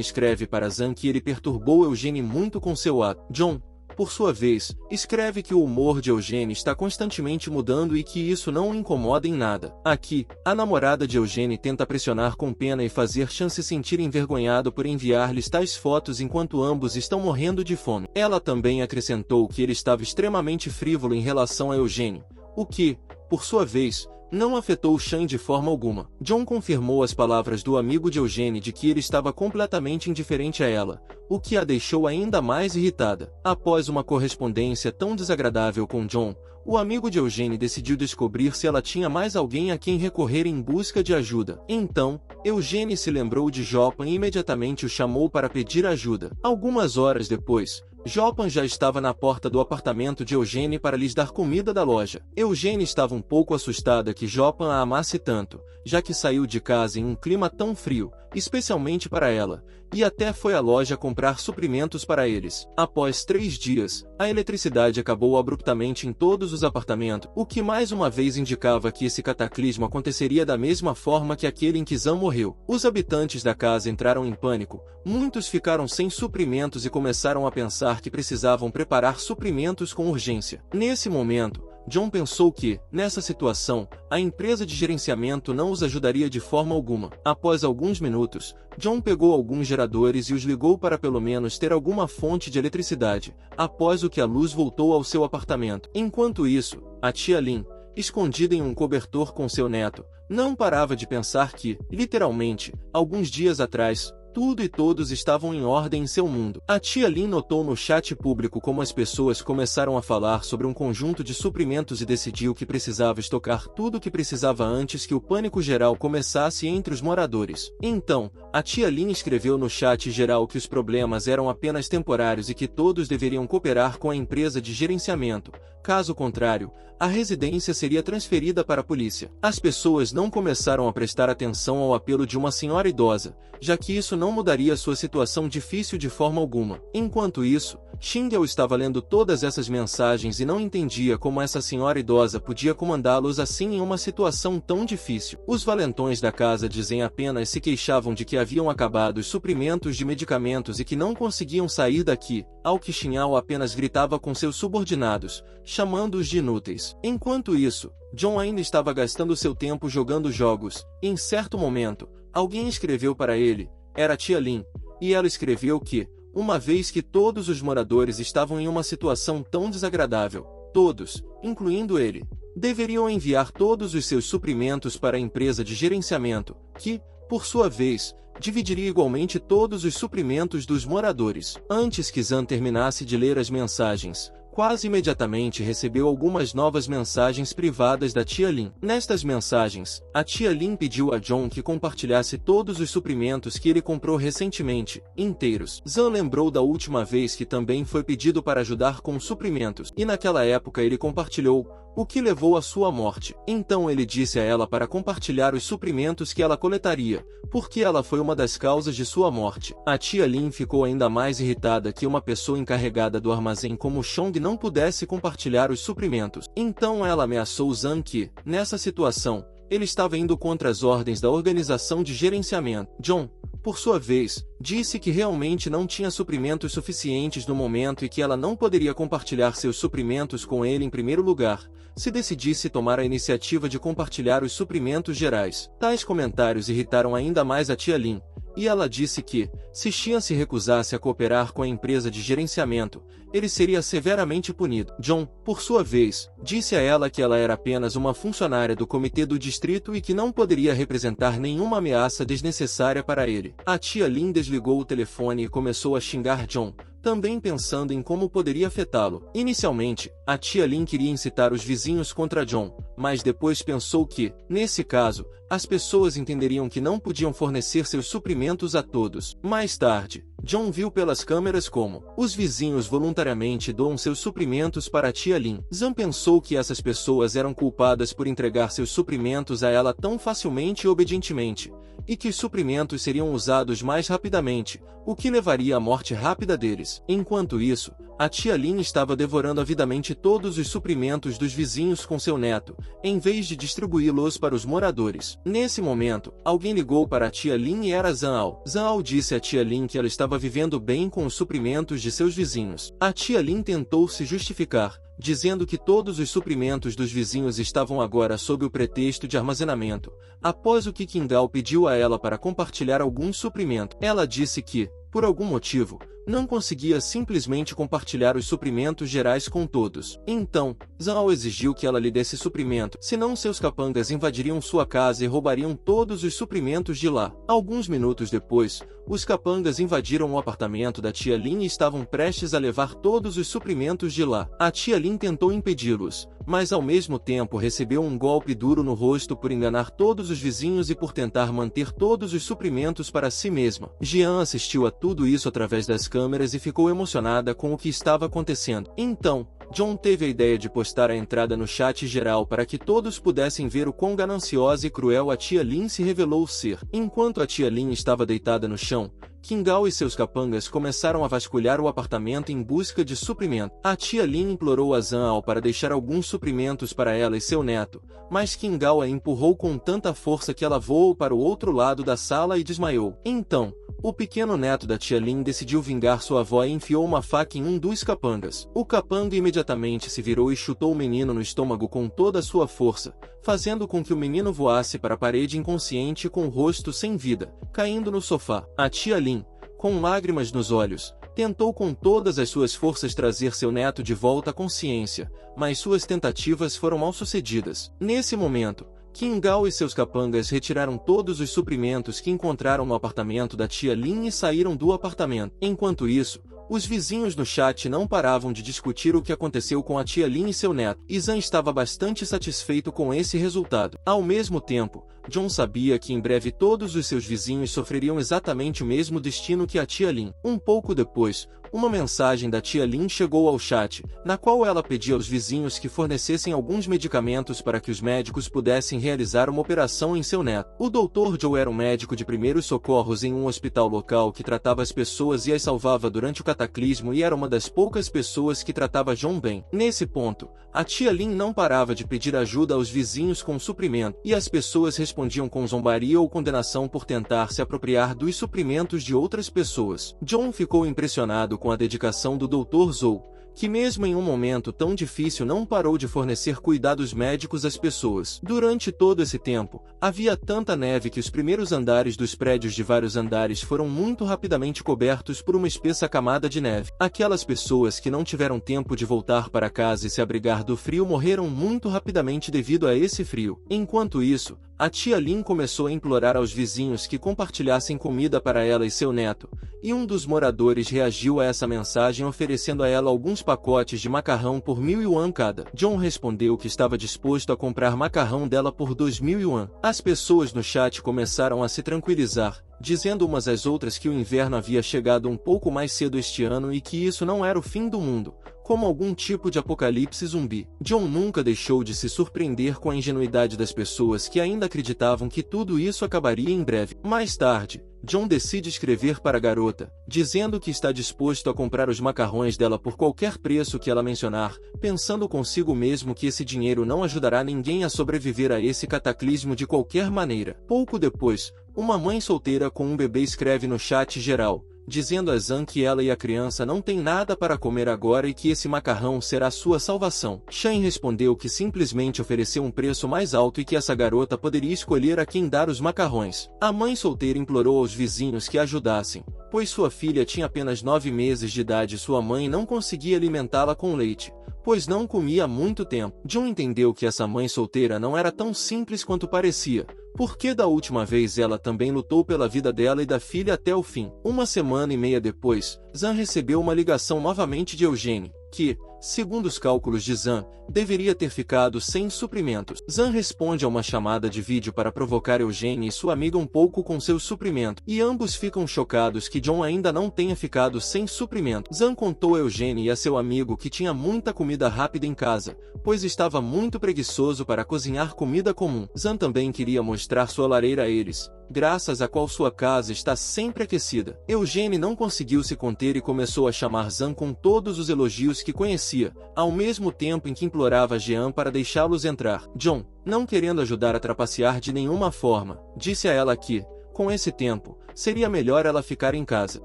escreve para Zan que ele perturbou Eugene muito com seu ato. John, por sua vez, escreve que o humor de Eugene está constantemente mudando e que isso não o incomoda em nada. Aqui, a namorada de Eugene tenta pressionar com pena e fazer Chan se sentir envergonhado por enviar-lhes tais fotos enquanto ambos estão morrendo de fome. Ela também acrescentou que ele estava extremamente frívolo em relação a Eugene, o que, por sua vez, não afetou Chan de forma alguma. John confirmou as palavras do amigo de Eugene de que ele estava completamente indiferente a ela, o que a deixou ainda mais irritada. Após uma correspondência tão desagradável com John, o amigo de Eugene decidiu descobrir se ela tinha mais alguém a quem recorrer em busca de ajuda. Então, Eugene se lembrou de Jopan e imediatamente o chamou para pedir ajuda. Algumas horas depois, Jopan já estava na porta do apartamento de Eugene para lhes dar comida da loja. Eugene estava um pouco assustada que Jopan a amasse tanto, já que saiu de casa em um clima tão frio, especialmente para ela, e até foi à loja comprar suprimentos para eles. Após 3 dias, a eletricidade acabou abruptamente em todos os apartamentos, o que mais uma vez indicava que esse cataclismo aconteceria da mesma forma que aquele em que Zan morreu. Os habitantes da casa entraram em pânico, muitos ficaram sem suprimentos e começaram a pensar que precisavam preparar suprimentos com urgência. Nesse momento, John pensou que, nessa situação, a empresa de gerenciamento não os ajudaria de forma alguma. Após alguns minutos, John pegou alguns geradores e os ligou para pelo menos ter alguma fonte de eletricidade, após o que a luz voltou ao seu apartamento. Enquanto isso, a tia Lin, escondida em um cobertor com seu neto, não parava de pensar que, literalmente, alguns dias atrás, tudo e todos estavam em ordem em seu mundo. A tia Lin notou no chat público como as pessoas começaram a falar sobre um conjunto de suprimentos e decidiu que precisava estocar tudo o que precisava antes que o pânico geral começasse entre os moradores. Então, a tia Lin escreveu no chat geral que os problemas eram apenas temporários e que todos deveriam cooperar com a empresa de gerenciamento. Caso contrário, a residência seria transferida para a polícia. As pessoas não começaram a prestar atenção ao apelo de uma senhora idosa, já que isso não mudaria sua situação difícil de forma alguma. Enquanto isso, Shingel estava lendo todas essas mensagens e não entendia como essa senhora idosa podia comandá-los assim em uma situação tão difícil. Os valentões da casa de Zen apenas se queixavam de que haviam acabado os suprimentos de medicamentos e que não conseguiam sair daqui, ao que Xinhao apenas gritava com seus subordinados, chamando-os de inúteis. Enquanto isso, John ainda estava gastando seu tempo jogando jogos. Em certo momento, alguém escreveu para ele, era a tia Lin, e ela escreveu que, uma vez que todos os moradores estavam em uma situação tão desagradável, todos, incluindo ele, deveriam enviar todos os seus suprimentos para a empresa de gerenciamento, que, por sua vez, dividiria igualmente todos os suprimentos dos moradores. Antes que Zan terminasse de ler as mensagens, quase imediatamente recebeu algumas novas mensagens privadas da tia Lin. Nestas mensagens, a tia Lin pediu a John que compartilhasse todos os suprimentos que ele comprou recentemente, inteiros. Zan lembrou da última vez que também foi pedido para ajudar com suprimentos, e naquela época ele compartilhou, o que levou à sua morte. Então ele disse a ela para compartilhar os suprimentos que ela coletaria, porque ela foi uma das causas de sua morte. A tia Lin ficou ainda mais irritada que uma pessoa encarregada do armazém como Chong não pudesse compartilhar os suprimentos. Então ela ameaçou Zan que, nessa situação, ele estava indo contra as ordens da organização de gerenciamento. John, por sua vez, disse que realmente não tinha suprimentos suficientes no momento e que ela não poderia compartilhar seus suprimentos com ele em primeiro lugar, se decidisse tomar a iniciativa de compartilhar os suprimentos gerais. Tais comentários irritaram ainda mais a tia Lin, e ela disse que, se Xian se recusasse a cooperar com a empresa de gerenciamento, ele seria severamente punido. John, por sua vez, disse a ela que ela era apenas uma funcionária do comitê do distrito e que não poderia representar nenhuma ameaça desnecessária para ele. A tia Lin desligou o telefone e começou a xingar John, também pensando em como poderia afetá-lo. Inicialmente, a tia Lin queria incitar os vizinhos contra John, mas depois pensou que, nesse caso, as pessoas entenderiam que não podiam fornecer seus suprimentos a todos. Mais tarde, John viu pelas câmeras como os vizinhos voluntariamente doam seus suprimentos para a tia Lin. Zhang pensou que essas pessoas eram culpadas por entregar seus suprimentos a ela tão facilmente e obedientemente, e que os suprimentos seriam usados mais rapidamente, o que levaria à morte rápida deles. Enquanto isso, a tia Lin estava devorando avidamente todos os suprimentos dos vizinhos com seu neto, em vez de distribuí-los para os moradores. Nesse momento, alguém ligou para a tia Lin e era Zhao. Zhao disse à tia Lin que ela estava vivendo bem com os suprimentos de seus vizinhos. A tia Lin tentou se justificar, dizendo que todos os suprimentos dos vizinhos estavam agora sob o pretexto de armazenamento, após o que Qingao pediu a ela para compartilhar alguns suprimentos. Ela disse que, por algum motivo, não conseguia simplesmente compartilhar os suprimentos gerais com todos. Então, Zhao exigiu que ela lhe desse suprimento, senão seus capangas invadiriam sua casa e roubariam todos os suprimentos de lá. Alguns minutos depois, os capangas invadiram o apartamento da tia Lin e estavam prestes a levar todos os suprimentos de lá. A tia Lin tentou impedi-los, mas ao mesmo tempo recebeu um golpe duro no rosto por enganar todos os vizinhos e por tentar manter todos os suprimentos para si mesma. Jian assistiu a tudo isso através das câmeras e ficou emocionada com o que estava acontecendo. Então, John teve a ideia de postar a entrada no chat geral para que todos pudessem ver o quão gananciosa e cruel a tia Lin se revelou ser. Enquanto a tia Lin estava deitada no chão, Qingao e seus capangas começaram a vasculhar o apartamento em busca de suprimento. A tia Lin implorou a Zhao para deixar alguns suprimentos para ela e seu neto, mas Qingao a empurrou com tanta força que ela voou para o outro lado da sala e desmaiou. Então, o pequeno neto da tia Lin decidiu vingar sua avó e enfiou uma faca em um dos capangas. O capanga imediatamente se virou e chutou o menino no estômago com toda a sua força, fazendo com que o menino voasse para a parede inconsciente com o rosto sem vida, caindo no sofá. A tia Lin, com lágrimas nos olhos, tentou com todas as suas forças trazer seu neto de volta à consciência, mas suas tentativas foram mal-sucedidas. Nesse momento, Qingao e seus capangas retiraram todos os suprimentos que encontraram no apartamento da tia Lin e saíram do apartamento. Enquanto isso, os vizinhos no chat não paravam de discutir o que aconteceu com a tia Lin e seu neto. Zhang estava bastante satisfeito com esse resultado. Ao mesmo tempo, John sabia que em breve todos os seus vizinhos sofreriam exatamente o mesmo destino que a tia Lin. Um pouco depois, uma mensagem da tia Lin chegou ao chat, na qual ela pedia aos vizinhos que fornecessem alguns medicamentos para que os médicos pudessem realizar uma operação em seu neto. O Dr. Joe era um médico de primeiros socorros em um hospital local que tratava as pessoas e as salvava durante o cataclismo e era uma das poucas pessoas que tratava John bem. Nesse ponto, a tia Lin não parava de pedir ajuda aos vizinhos com suprimento, e as pessoas respondiam com zombaria ou condenação por tentar se apropriar dos suprimentos de outras pessoas. John ficou impressionado com a dedicação do Dr. Zhou, que mesmo em um momento tão difícil não parou de fornecer cuidados médicos às pessoas. Durante todo esse tempo, havia tanta neve que os primeiros andares dos prédios de vários andares foram muito rapidamente cobertos por uma espessa camada de neve. Aquelas pessoas que não tiveram tempo de voltar para casa e se abrigar do frio morreram muito rapidamente devido a esse frio. Enquanto isso, a tia Lin começou a implorar aos vizinhos que compartilhassem comida para ela e seu neto, e um dos moradores reagiu a essa mensagem oferecendo a ela alguns pacotes de macarrão por 1.000 yuan cada. John respondeu que estava disposto a comprar macarrão dela por 2.000 yuan. As pessoas no chat começaram a se tranquilizar, dizendo umas às outras que o inverno havia chegado um pouco mais cedo este ano e que isso não era o fim do mundo, como algum tipo de apocalipse zumbi. John nunca deixou de se surpreender com a ingenuidade das pessoas que ainda acreditavam que tudo isso acabaria em breve. Mais tarde, John decide escrever para a garota, dizendo que está disposto a comprar os macarrões dela por qualquer preço que ela mencionar, pensando consigo mesmo que esse dinheiro não ajudará ninguém a sobreviver a esse cataclismo de qualquer maneira. Pouco depois, Uma mãe solteira com um bebê escreve no chat geral, dizendo a Zan que ela e a criança não têm nada para comer agora e que esse macarrão será sua salvação. Shane respondeu que simplesmente ofereceu um preço mais alto e que essa garota poderia escolher a quem dar os macarrões. A mãe solteira implorou aos vizinhos que ajudassem, pois sua filha tinha apenas 9 meses de idade e sua mãe não conseguia alimentá-la com leite, pois não comia há muito tempo. John entendeu que essa mãe solteira não era tão simples quanto parecia, porque da última vez ela também lutou pela vida dela e da filha até o fim. Uma semana e meia depois, Zan recebeu uma ligação novamente de Eugene, que, segundo os cálculos de Zan, deveria ter ficado sem suprimentos. Zan responde a uma chamada de vídeo para provocar Eugene e sua amiga um pouco com seus suprimentos, e ambos ficam chocados que John ainda não tenha ficado sem suprimento. Zan contou a Eugene e a seu amigo que tinha muita comida rápida em casa, pois estava muito preguiçoso para cozinhar comida comum. Zan também queria mostrar sua lareira a eles, graças à qual sua casa está sempre aquecida. Eugene não conseguiu se conter e começou a chamar Zan com todos os elogios que conhecia, ao mesmo tempo em que implorava Jean para deixá-los entrar. John, não querendo ajudar a trapacear de nenhuma forma, disse a ela que, com esse tempo, seria melhor ela ficar em casa.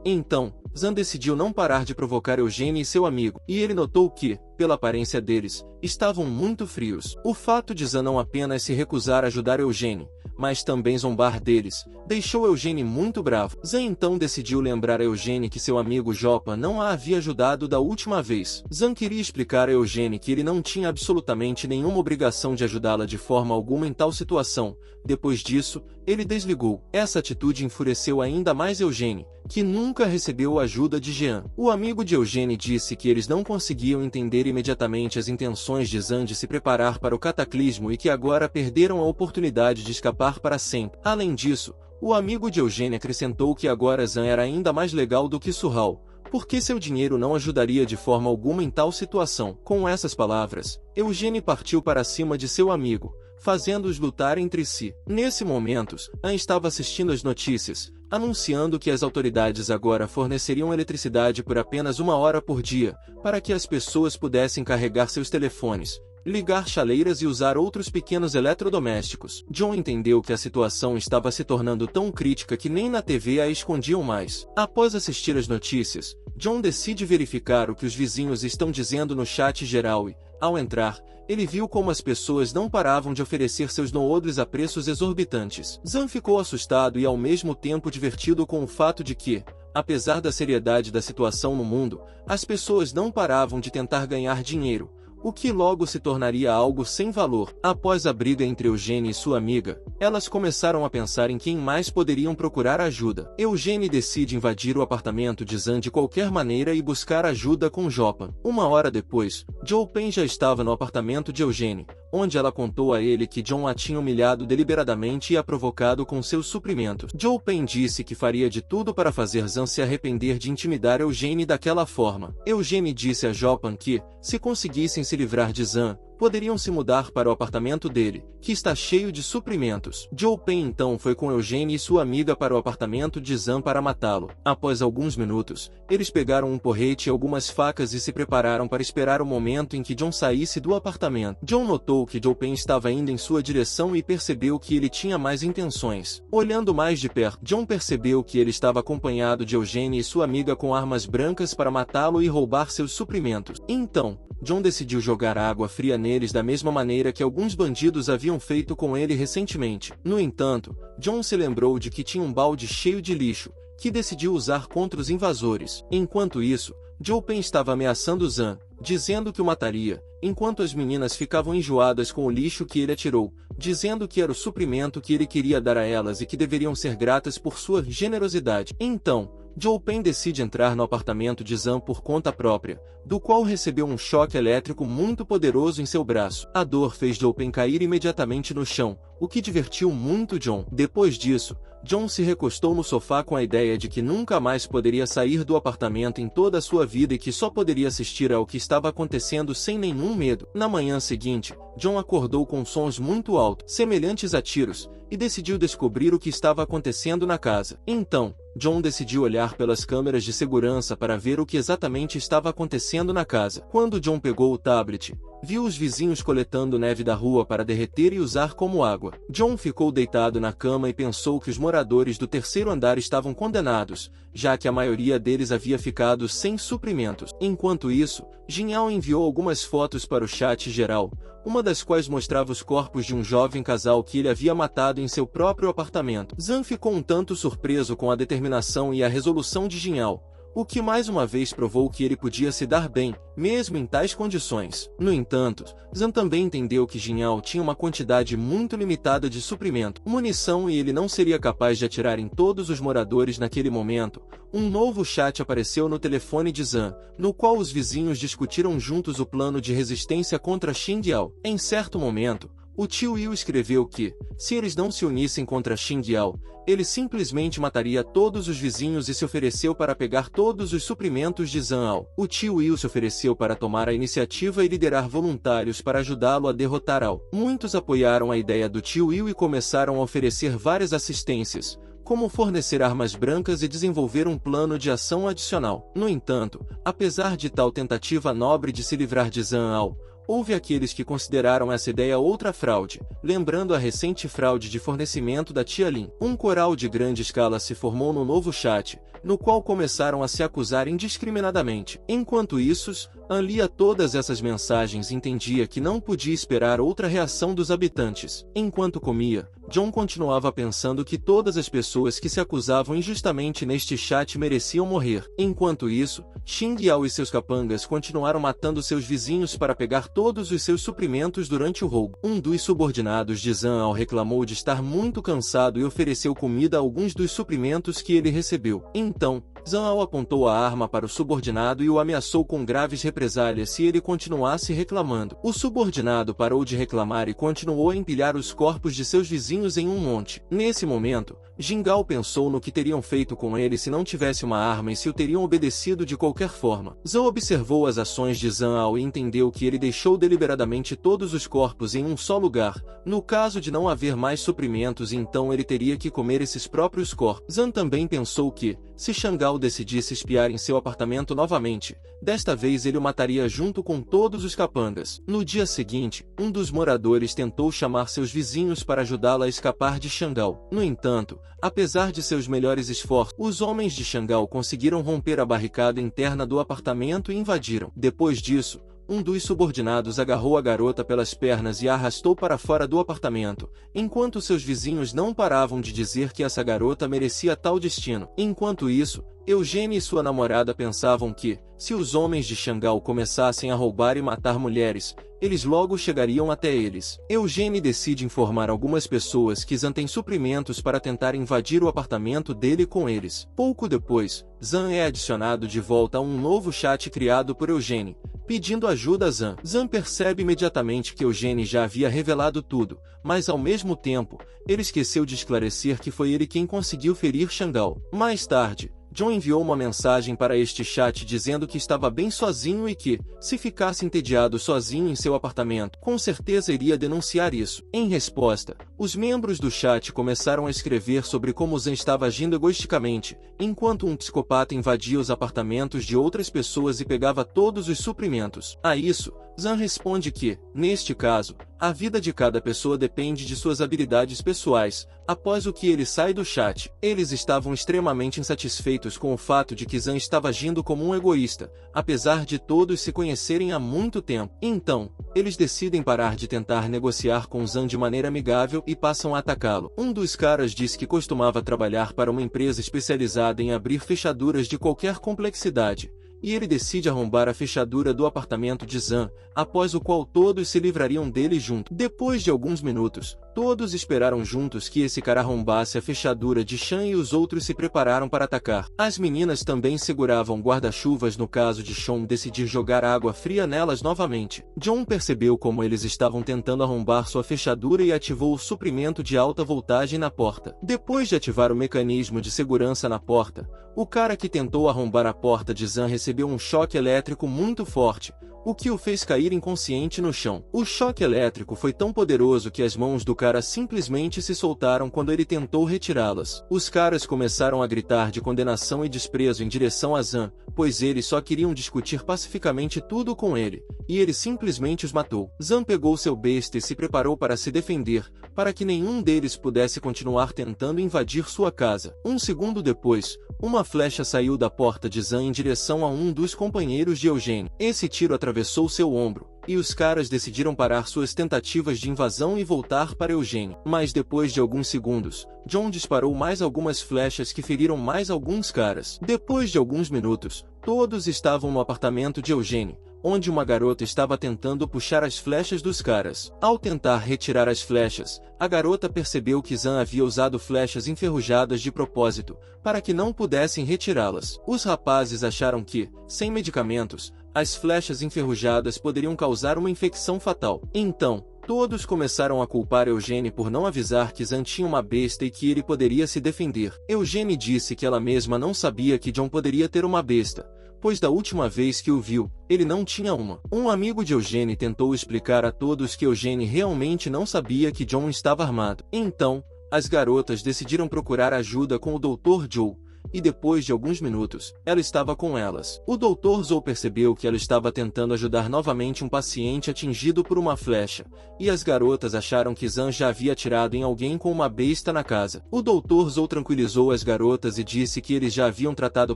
Então, Zan decidiu não parar de provocar Eugene e seu amigo, e ele notou que, pela aparência deles, estavam muito frios. O fato de Zan não apenas se recusar a ajudar Eugene, mas também zombar deles, deixou Eugene muito bravo. Zan então decidiu lembrar a Eugene que seu amigo Jopa não a havia ajudado da última vez. Zan queria explicar a Eugene que ele não tinha absolutamente nenhuma obrigação de ajudá-la de forma alguma em tal situação. Depois disso, ele desligou. Essa atitude enfureceu ainda mais Eugene, que nunca recebeu a ajuda de Jean. O amigo de Eugene disse que eles não conseguiam entender imediatamente as intenções de Zan de se preparar para o cataclismo e que agora perderam a oportunidade de escapar para sempre. Além disso, o amigo de Eugene acrescentou que agora Zan era ainda mais legal do que Surral, porque seu dinheiro não ajudaria de forma alguma em tal situação. Com essas palavras, Eugene partiu para cima de seu amigo, fazendo-os lutar entre si. Nesse momento, Anne estava assistindo às notícias, anunciando que as autoridades agora forneceriam eletricidade por apenas 1 hora por dia, para que as pessoas pudessem carregar seus telefones, ligar chaleiras e usar outros pequenos eletrodomésticos. John entendeu que a situação estava se tornando tão crítica que nem na TV a escondiam mais. Após assistir às notícias, John decide verificar o que os vizinhos estão dizendo no chat geral e, ao entrar, ele viu como as pessoas não paravam de oferecer seus no-odres a preços exorbitantes. Zan ficou assustado e ao mesmo tempo divertido com o fato de que, apesar da seriedade da situação no mundo, as pessoas não paravam de tentar ganhar dinheiro, o que logo se tornaria algo sem valor. Após a briga entre Eugene e sua amiga, elas começaram a pensar em quem mais poderiam procurar ajuda. Eugene decide invadir o apartamento de Zan de qualquer maneira e buscar ajuda com Jopa. 1 hora depois, Joe Pen já estava no apartamento de Eugene, onde ela contou a ele que John a tinha humilhado deliberadamente e a provocado com seus suprimentos. Joe Pen disse que faria de tudo para fazer Zan se arrepender de intimidar Eugene daquela forma. Eugene disse a Jopan que, se conseguissem se livrar de Zan, poderiam se mudar para o apartamento dele, que está cheio de suprimentos. Joe Pen então foi com Eugene e sua amiga para o apartamento de Zan para matá-lo. Após alguns minutos, eles pegaram um porrete e algumas facas e se prepararam para esperar o momento em que John saísse do apartamento. John notou que Joe Pen estava indo em sua direção e percebeu que ele tinha mais intenções. Olhando mais de perto, John percebeu que ele estava acompanhado de Eugene e sua amiga com armas brancas para matá-lo e roubar seus suprimentos. Então, John decidiu jogar água fria neles da mesma maneira que alguns bandidos haviam feito com ele recentemente. No entanto, John se lembrou de que tinha um balde cheio de lixo, que decidiu usar contra os invasores. Enquanto isso, Joe Pen estava ameaçando Zan, dizendo que o mataria, enquanto as meninas ficavam enjoadas com o lixo que ele atirou, dizendo que era o suprimento que ele queria dar a elas e que deveriam ser gratas por sua generosidade. Então, Joe Pen decide entrar no apartamento de Zan por conta própria, do qual recebeu um choque elétrico muito poderoso em seu braço. A dor fez Joe Pen cair imediatamente no chão, o que divertiu muito John. Depois disso, John se recostou no sofá com a ideia de que nunca mais poderia sair do apartamento em toda a sua vida e que só poderia assistir ao que estava acontecendo sem nenhum medo. Na manhã seguinte, John acordou com sons muito altos, semelhantes a tiros, e decidiu descobrir o que estava acontecendo na casa. Então, John decidiu olhar pelas câmeras de segurança para ver o que exatamente estava acontecendo na casa. Quando John pegou o tablet, viu os vizinhos coletando neve da rua para derreter e usar como água. John ficou deitado na cama e pensou que os moradores do terceiro andar estavam condenados, já que a maioria deles havia ficado sem suprimentos. Enquanto isso, Jinhao enviou algumas fotos para o chat geral, uma das quais mostrava os corpos de um jovem casal que ele havia matado em seu próprio apartamento. Zhang ficou um tanto surpreso com a determinação e a resolução de Jinhao, o que mais uma vez provou que ele podia se dar bem, mesmo em tais condições. No entanto, Zhang também entendeu que Jinhao tinha uma quantidade muito limitada de suprimento, munição e ele não seria capaz de atirar em todos os moradores naquele momento. Um novo chat apareceu no telefone de Zhang, no qual os vizinhos discutiram juntos o plano de resistência contra Xingyao. Em certo momento, o tio Yu escreveu que, se eles não se unissem contra Xingyao, ele simplesmente mataria todos os vizinhos e se ofereceu para pegar todos os suprimentos de Zhang Ao. O tio Yu se ofereceu para tomar a iniciativa e liderar voluntários para ajudá-lo a derrotar Ao. Muitos apoiaram a ideia do tio Yu e começaram a oferecer várias assistências, como fornecer armas brancas e desenvolver um plano de ação adicional. No entanto, apesar de tal tentativa nobre de se livrar de Zhang Ao, houve aqueles que consideraram essa ideia outra fraude, lembrando a recente fraude de fornecimento da Tia Lin. Um coral de grande escala se formou no novo chat, no qual começaram a se acusar indiscriminadamente. Enquanto isso, An lia todas essas mensagens e entendia que não podia esperar outra reação dos habitantes. Enquanto comia, John continuava pensando que todas as pessoas que se acusavam injustamente neste chat mereciam morrer. Enquanto isso, Xingyao e seus capangas continuaram matando seus vizinhos para pegar todos os seus suprimentos durante o roubo. Um dos subordinados de Zhang Ao reclamou de estar muito cansado e ofereceu comida a alguns dos suprimentos que ele recebeu. Então, Zhang Ao apontou a arma para o subordinado e o ameaçou com graves represálias se ele continuasse reclamando. O subordinado parou de reclamar e continuou a empilhar os corpos de seus vizinhos em um monte. Nesse momento, Jinghao pensou no que teriam feito com ele se não tivesse uma arma e se o teriam obedecido de qualquer forma. Zhou observou as ações de Zhang Ao e entendeu que ele deixou deliberadamente todos os corpos em um só lugar, no caso de não haver mais suprimentos, e então ele teria que comer esses próprios corpos. Zhang também pensou que, se Shangao decidisse espiar em seu apartamento novamente, desta vez ele o mataria junto com todos os capangas. No dia seguinte, um dos moradores tentou chamar seus vizinhos para ajudá-la a escapar de Shangao. No entanto, apesar de seus melhores esforços, os homens de Shangao conseguiram romper a barricada interna do apartamento e invadiram. Depois disso, um dos subordinados agarrou a garota pelas pernas e a arrastou para fora do apartamento, enquanto seus vizinhos não paravam de dizer que essa garota merecia tal destino. Enquanto isso, Eugênie e sua namorada pensavam que, se os homens de Shangao começassem a roubar e matar mulheres, eles logo chegariam até eles. Eugênie decide informar algumas pessoas que Zhang tem suprimentos para tentar invadir o apartamento dele com eles. Pouco depois, Zhang é adicionado de volta a um novo chat criado por Eugênie, pedindo ajuda a Zhang. Zhang percebe imediatamente que Eugênie já havia revelado tudo, mas ao mesmo tempo, ele esqueceu de esclarecer que foi ele quem conseguiu ferir Shangao. Mais tarde, John enviou uma mensagem para este chat dizendo que estava bem sozinho e que, se ficasse entediado sozinho em seu apartamento, com certeza iria denunciar isso. Em resposta, os membros do chat começaram a escrever sobre como Zhang estava agindo egoisticamente, enquanto um psicopata invadia os apartamentos de outras pessoas e pegava todos os suprimentos. A isso, Zhang responde que, neste caso, a vida de cada pessoa depende de suas habilidades pessoais. Após o que ele sai do chat, eles estavam extremamente insatisfeitos com o fato de que Zhang estava agindo como um egoísta, apesar de todos se conhecerem há muito tempo. Então, eles decidem parar de tentar negociar com Zhang de maneira amigável e passam a atacá-lo. Um dos caras disse que costumava trabalhar para uma empresa especializada em abrir fechaduras de qualquer complexidade, e ele decide arrombar a fechadura do apartamento de Zhang, após o qual todos se livrariam dele junto. Depois de alguns minutos, todos esperaram juntos que esse cara arrombasse a fechadura de Shan e os outros se prepararam para atacar. As meninas também seguravam guarda-chuvas no caso de Sean decidir jogar água fria nelas novamente. John percebeu como eles estavam tentando arrombar sua fechadura e ativou o suprimento de alta voltagem na porta. Depois de ativar o mecanismo de segurança na porta, o cara que tentou arrombar a porta de Zhang recebeu um choque elétrico muito forte, o que o fez cair inconsciente no chão. O choque elétrico foi tão poderoso que as mãos do cara simplesmente se soltaram quando ele tentou retirá-las. Os caras começaram a gritar de condenação e desprezo em direção a Zan, pois eles só queriam discutir pacificamente tudo com ele, e ele simplesmente os matou. Zan pegou seu besta e se preparou para se defender, para que nenhum deles pudesse continuar tentando invadir sua casa. Um segundo depois, uma flecha saiu da porta de Zan em direção a um dos companheiros de Eugênio. Esse tiro atravessou seu ombro, e os caras decidiram parar suas tentativas de invasão e voltar para Eugênio. Mas depois de alguns segundos, John disparou mais algumas flechas que feriram mais alguns caras. Depois de alguns minutos, todos estavam no apartamento de Eugênio, onde uma garota estava tentando puxar as flechas dos caras. Ao tentar retirar as flechas, a garota percebeu que Zan havia usado flechas enferrujadas de propósito, para que não pudessem retirá-las. Os rapazes acharam que, sem medicamentos, as flechas enferrujadas poderiam causar uma infecção fatal. Então, todos começaram a culpar Eugênio por não avisar que Zan tinha uma besta e que ele poderia se defender. Eugênio disse que ela mesma não sabia que John poderia ter uma besta, pois da última vez que o viu, ele não tinha uma. Um amigo de Eugênio tentou explicar a todos que Eugênio realmente não sabia que John estava armado. Então, as garotas decidiram procurar ajuda com o Dr. Joe, e depois de alguns minutos, ela estava com elas. O Dr. Joe percebeu que ela estava tentando ajudar novamente um paciente atingido por uma flecha, e as garotas acharam que Zan já havia atirado em alguém com uma besta na casa. O Dr. Joe tranquilizou as garotas e disse que eles já haviam tratado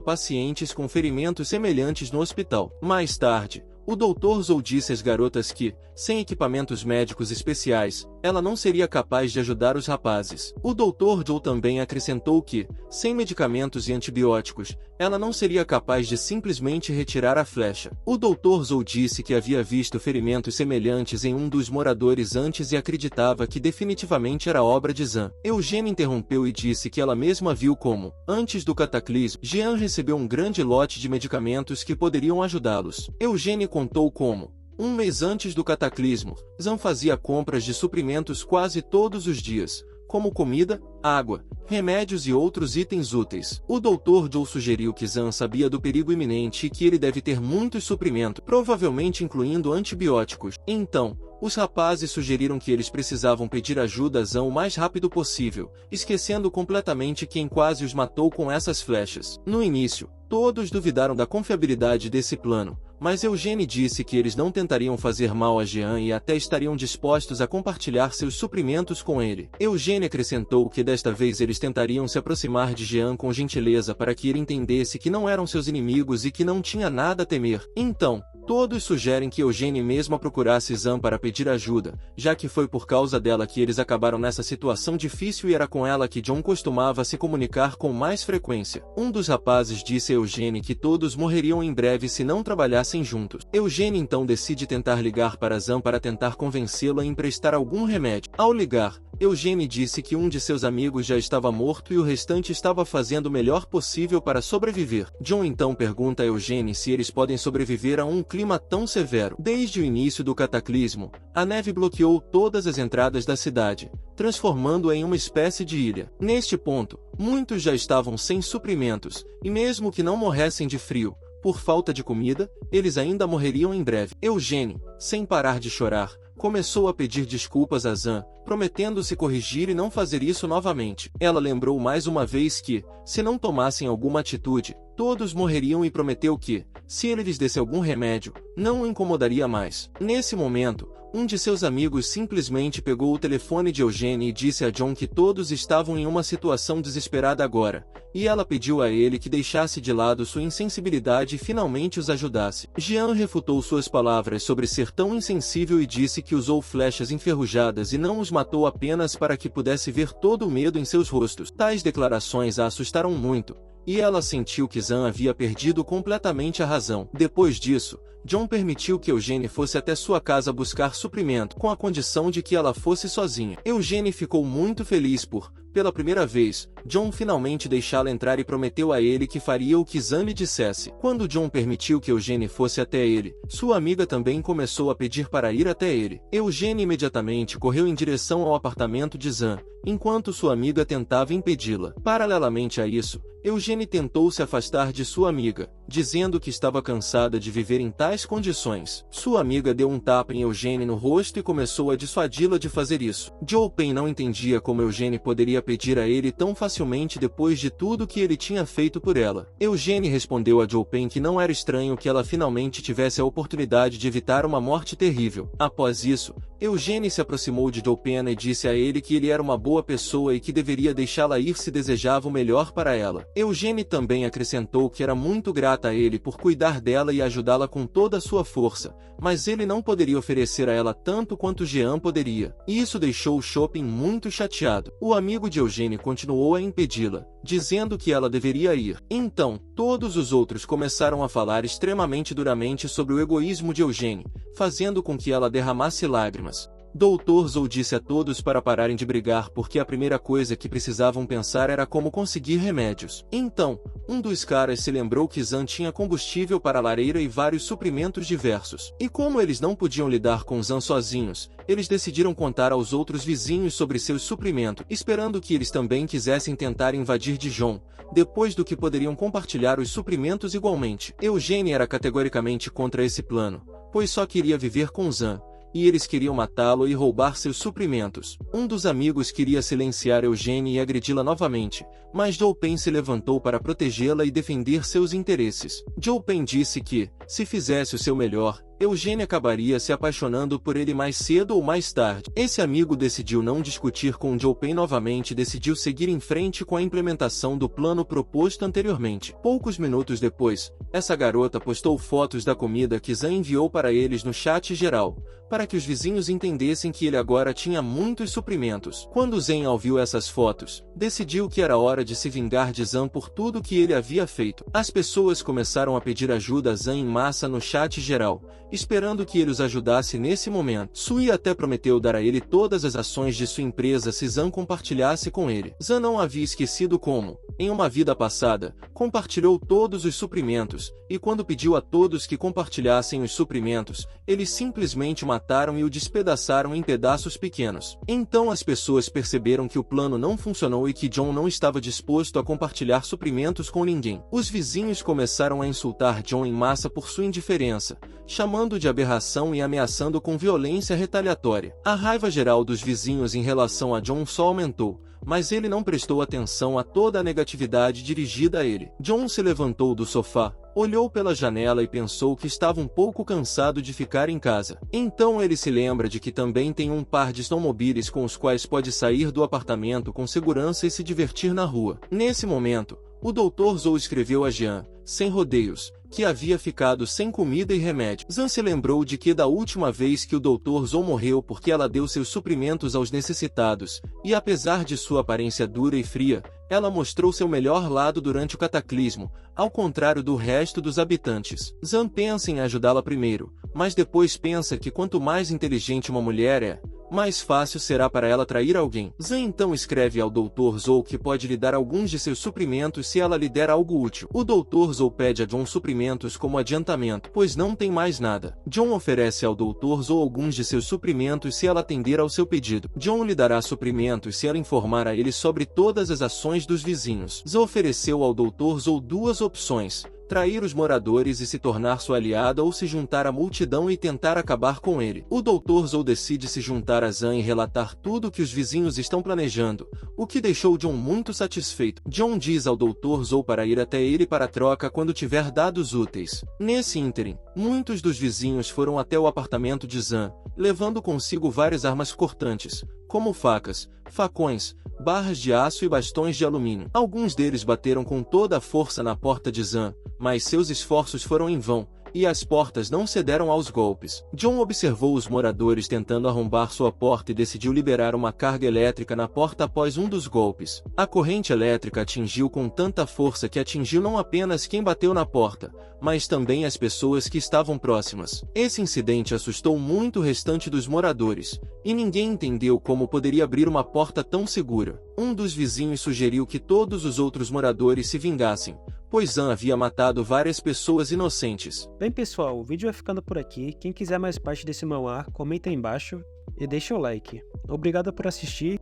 pacientes com ferimentos semelhantes no hospital. Mais tarde, o Dr. Joe disse às garotas que, sem equipamentos médicos especiais, ela não seria capaz de ajudar os rapazes. O Dr. Joe também acrescentou que, sem medicamentos e antibióticos, ela não seria capaz de simplesmente retirar a flecha. O Dr. Joe disse que havia visto ferimentos semelhantes em um dos moradores antes e acreditava que definitivamente era obra de Zan. Eugênio interrompeu e disse que ela mesma viu como, antes do cataclismo, Jean recebeu um grande lote de medicamentos que poderiam ajudá-los. Eugênio contou como, um mês antes do cataclismo, Zan fazia compras de suprimentos quase todos os dias, como comida, água, remédios e outros itens úteis. O Dr. Joe sugeriu que Zan sabia do perigo iminente e que ele deve ter muitos suprimentos, provavelmente incluindo antibióticos. Então, os rapazes sugeriram que eles precisavam pedir ajuda a Zan o mais rápido possível, esquecendo completamente quem quase os matou com essas flechas. No início, todos duvidaram da confiabilidade desse plano, mas Eugênio disse que eles não tentariam fazer mal a Jean e até estariam dispostos a compartilhar seus suprimentos com ele. Eugênio acrescentou que desta vez eles tentariam se aproximar de Jean com gentileza para que ele entendesse que não eram seus inimigos e que não tinha nada a temer. Então, todos sugerem que Eugênio mesma procurasse Zan para pedir ajuda, já que foi por causa dela que eles acabaram nessa situação difícil e era com ela que John costumava se comunicar com mais frequência. Um dos rapazes disse a Eugênio que todos morreriam em breve se não trabalhassem juntos. Eugênio então decide tentar ligar para Zan para tentar convencê-lo a emprestar algum remédio. Ao ligar, Eugênio disse que um de seus amigos já estava morto e o restante estava fazendo o melhor possível para sobreviver. John então pergunta a Eugênio se eles podem sobreviver a um clima tão severo. Desde o início do cataclismo, a neve bloqueou todas as entradas da cidade, transformando-a em uma espécie de ilha. Neste ponto, muitos já estavam sem suprimentos, e mesmo que não morressem de frio, por falta de comida, eles ainda morreriam em breve. Eugênio, sem parar de chorar, começou a pedir desculpas a Zan, prometendo se corrigir e não fazer isso novamente. Ela lembrou mais uma vez que, se não tomassem alguma atitude, todos morreriam e prometeu que, se ele lhes desse algum remédio, não o incomodaria mais. Nesse momento, um de seus amigos simplesmente pegou o telefone de Eugênio e disse a John que todos estavam em uma situação desesperada agora, e ela pediu a ele que deixasse de lado sua insensibilidade e finalmente os ajudasse. Jean refutou suas palavras sobre ser tão insensível e disse que usou flechas enferrujadas e não os matou apenas para que pudesse ver todo o medo em seus rostos. Tais declarações a assustaram muito, e ela sentiu que Zan havia perdido completamente a razão. Depois disso, John permitiu que Eugênio fosse até sua casa buscar suprimento, com a condição de que ela fosse sozinha. Eugênio ficou muito feliz por pela primeira vez, John finalmente deixá-la entrar e prometeu a ele que faria o que Zan lhe dissesse. Quando John permitiu que Eugene fosse até ele, sua amiga também começou a pedir para ir até ele. Eugene imediatamente correu em direção ao apartamento de Zan, enquanto sua amiga tentava impedi-la. Paralelamente a isso, Eugene tentou se afastar de sua amiga, dizendo que estava cansada de viver em tais condições. Sua amiga deu um tapa em Eugene no rosto e começou a dissuadi-la de fazer isso. Joe Pen não entendia como Eugene poderia pedir a ele tão facilmente depois de tudo que ele tinha feito por ela. Eugene respondeu a Joe Pen que não era estranho que ela finalmente tivesse a oportunidade de evitar uma morte terrível. Após isso, Eugene se aproximou de Joe Pen e disse a ele que ele era uma boa pessoa e que deveria deixá-la ir se desejava o melhor para ela. Eugene também acrescentou que era muito grata a ele por cuidar dela e ajudá-la com toda a sua força, mas ele não poderia oferecer a ela tanto quanto Jean poderia. E isso deixou Chopin muito chateado. O amigo de Eugene continuou a impedi-la, dizendo que ela deveria ir. Então, todos os outros começaram a falar extremamente duramente sobre o egoísmo de Eugene, fazendo com que ela derramasse lágrimas. Dr. Zhou disse a todos para pararem de brigar porque a primeira coisa que precisavam pensar era como conseguir remédios. Então, um dos caras se lembrou que Zan tinha combustível para a lareira e vários suprimentos diversos. E como eles não podiam lidar com Zan sozinhos, eles decidiram contar aos outros vizinhos sobre seus suprimentos, esperando que eles também quisessem tentar invadir Dijon, depois do que poderiam compartilhar os suprimentos igualmente. Eugene era categoricamente contra esse plano, pois só queria viver com Zan, e eles queriam matá-lo e roubar seus suprimentos. Um dos amigos queria silenciar Eugene e agredi-la novamente, mas Joe Pen se levantou para protegê-la e defender seus interesses. Joe Pen disse que, se fizesse o seu melhor, Eugene acabaria se apaixonando por ele mais cedo ou mais tarde. Esse amigo decidiu não discutir com Joe Pen novamente e decidiu seguir em frente com a implementação do plano proposto anteriormente. Poucos minutos depois, essa garota postou fotos da comida que Zan enviou para eles no chat geral, para que os vizinhos entendessem que ele agora tinha muitos suprimentos. Quando Zan ouviu essas fotos, decidiu que era hora de se vingar de Zan por tudo que ele havia feito. As pessoas começaram a pedir ajuda a Zan em massa no chat geral, esperando que ele os ajudasse nesse momento. Sui até prometeu dar a ele todas as ações de sua empresa se Zan compartilhasse com ele. Zan não havia esquecido como, em uma vida passada, compartilhou todos os suprimentos, e quando pediu a todos que compartilhassem os suprimentos, eles simplesmente o mataram e o despedaçaram em pedaços pequenos. Então as pessoas perceberam que o plano não funcionou e que John não estava disposto a compartilhar suprimentos com ninguém. Os vizinhos começaram a insultar John em massa por sua indiferença, chamando de aberração e ameaçando com violência retaliatória. A raiva geral dos vizinhos em relação a John só aumentou, mas ele não prestou atenção a toda a negatividade dirigida a ele. John se levantou do sofá, olhou pela janela e pensou que estava um pouco cansado de ficar em casa. Então ele se lembra de que também tem um par de snowmobiles com os quais pode sair do apartamento com segurança e se divertir na rua. Nesse momento, o Dr. Zhou escreveu a Jean, sem rodeios, que havia ficado sem comida e remédio. Zan se lembrou de que da última vez que o Dr. Zhou morreu porque ela deu seus suprimentos aos necessitados, e apesar de sua aparência dura e fria, ela mostrou seu melhor lado durante o cataclismo, ao contrário do resto dos habitantes. Zan pensa em ajudá-la primeiro, mas depois pensa que quanto mais inteligente uma mulher é, mais fácil será para ela trair alguém. Zan então escreve ao Dr. Zhou que pode lhe dar alguns de seus suprimentos se ela lhe der algo útil. O Dr. Zhou pede a John suprimentos como adiantamento, pois não tem mais nada. John oferece ao Dr. Zhou alguns de seus suprimentos se ela atender ao seu pedido. John lhe dará suprimentos se ela informar a ele sobre todas as ações dos vizinhos. Zhou ofereceu ao Dr. Zhou duas opções: trair os moradores e se tornar sua aliada ou se juntar à multidão e tentar acabar com ele. O Dr. Zhou decide se juntar a Zan e relatar tudo o que os vizinhos estão planejando, o que deixou John muito satisfeito. John diz ao Dr. Zhou para ir até ele para troca quando tiver dados úteis. Nesse ínterim, muitos dos vizinhos foram até o apartamento de Zan, levando consigo várias armas cortantes, como facas, facões, barras de aço e bastões de alumínio. Alguns deles bateram com toda a força na porta de Zan, mas seus esforços foram em vão, e as portas não cederam aos golpes. John observou os moradores tentando arrombar sua porta e decidiu liberar uma carga elétrica na porta após um dos golpes. A corrente elétrica atingiu com tanta força que atingiu não apenas quem bateu na porta, mas também as pessoas que estavam próximas. Esse incidente assustou muito o restante dos moradores, e ninguém entendeu como poderia abrir uma porta tão segura. Um dos vizinhos sugeriu que todos os outros moradores se vingassem, pois Zan havia matado várias pessoas inocentes. Bem pessoal, o vídeo vai ficando por aqui. Quem quiser mais parte desse manhwa, comenta aí embaixo e deixa o like. Obrigado por assistir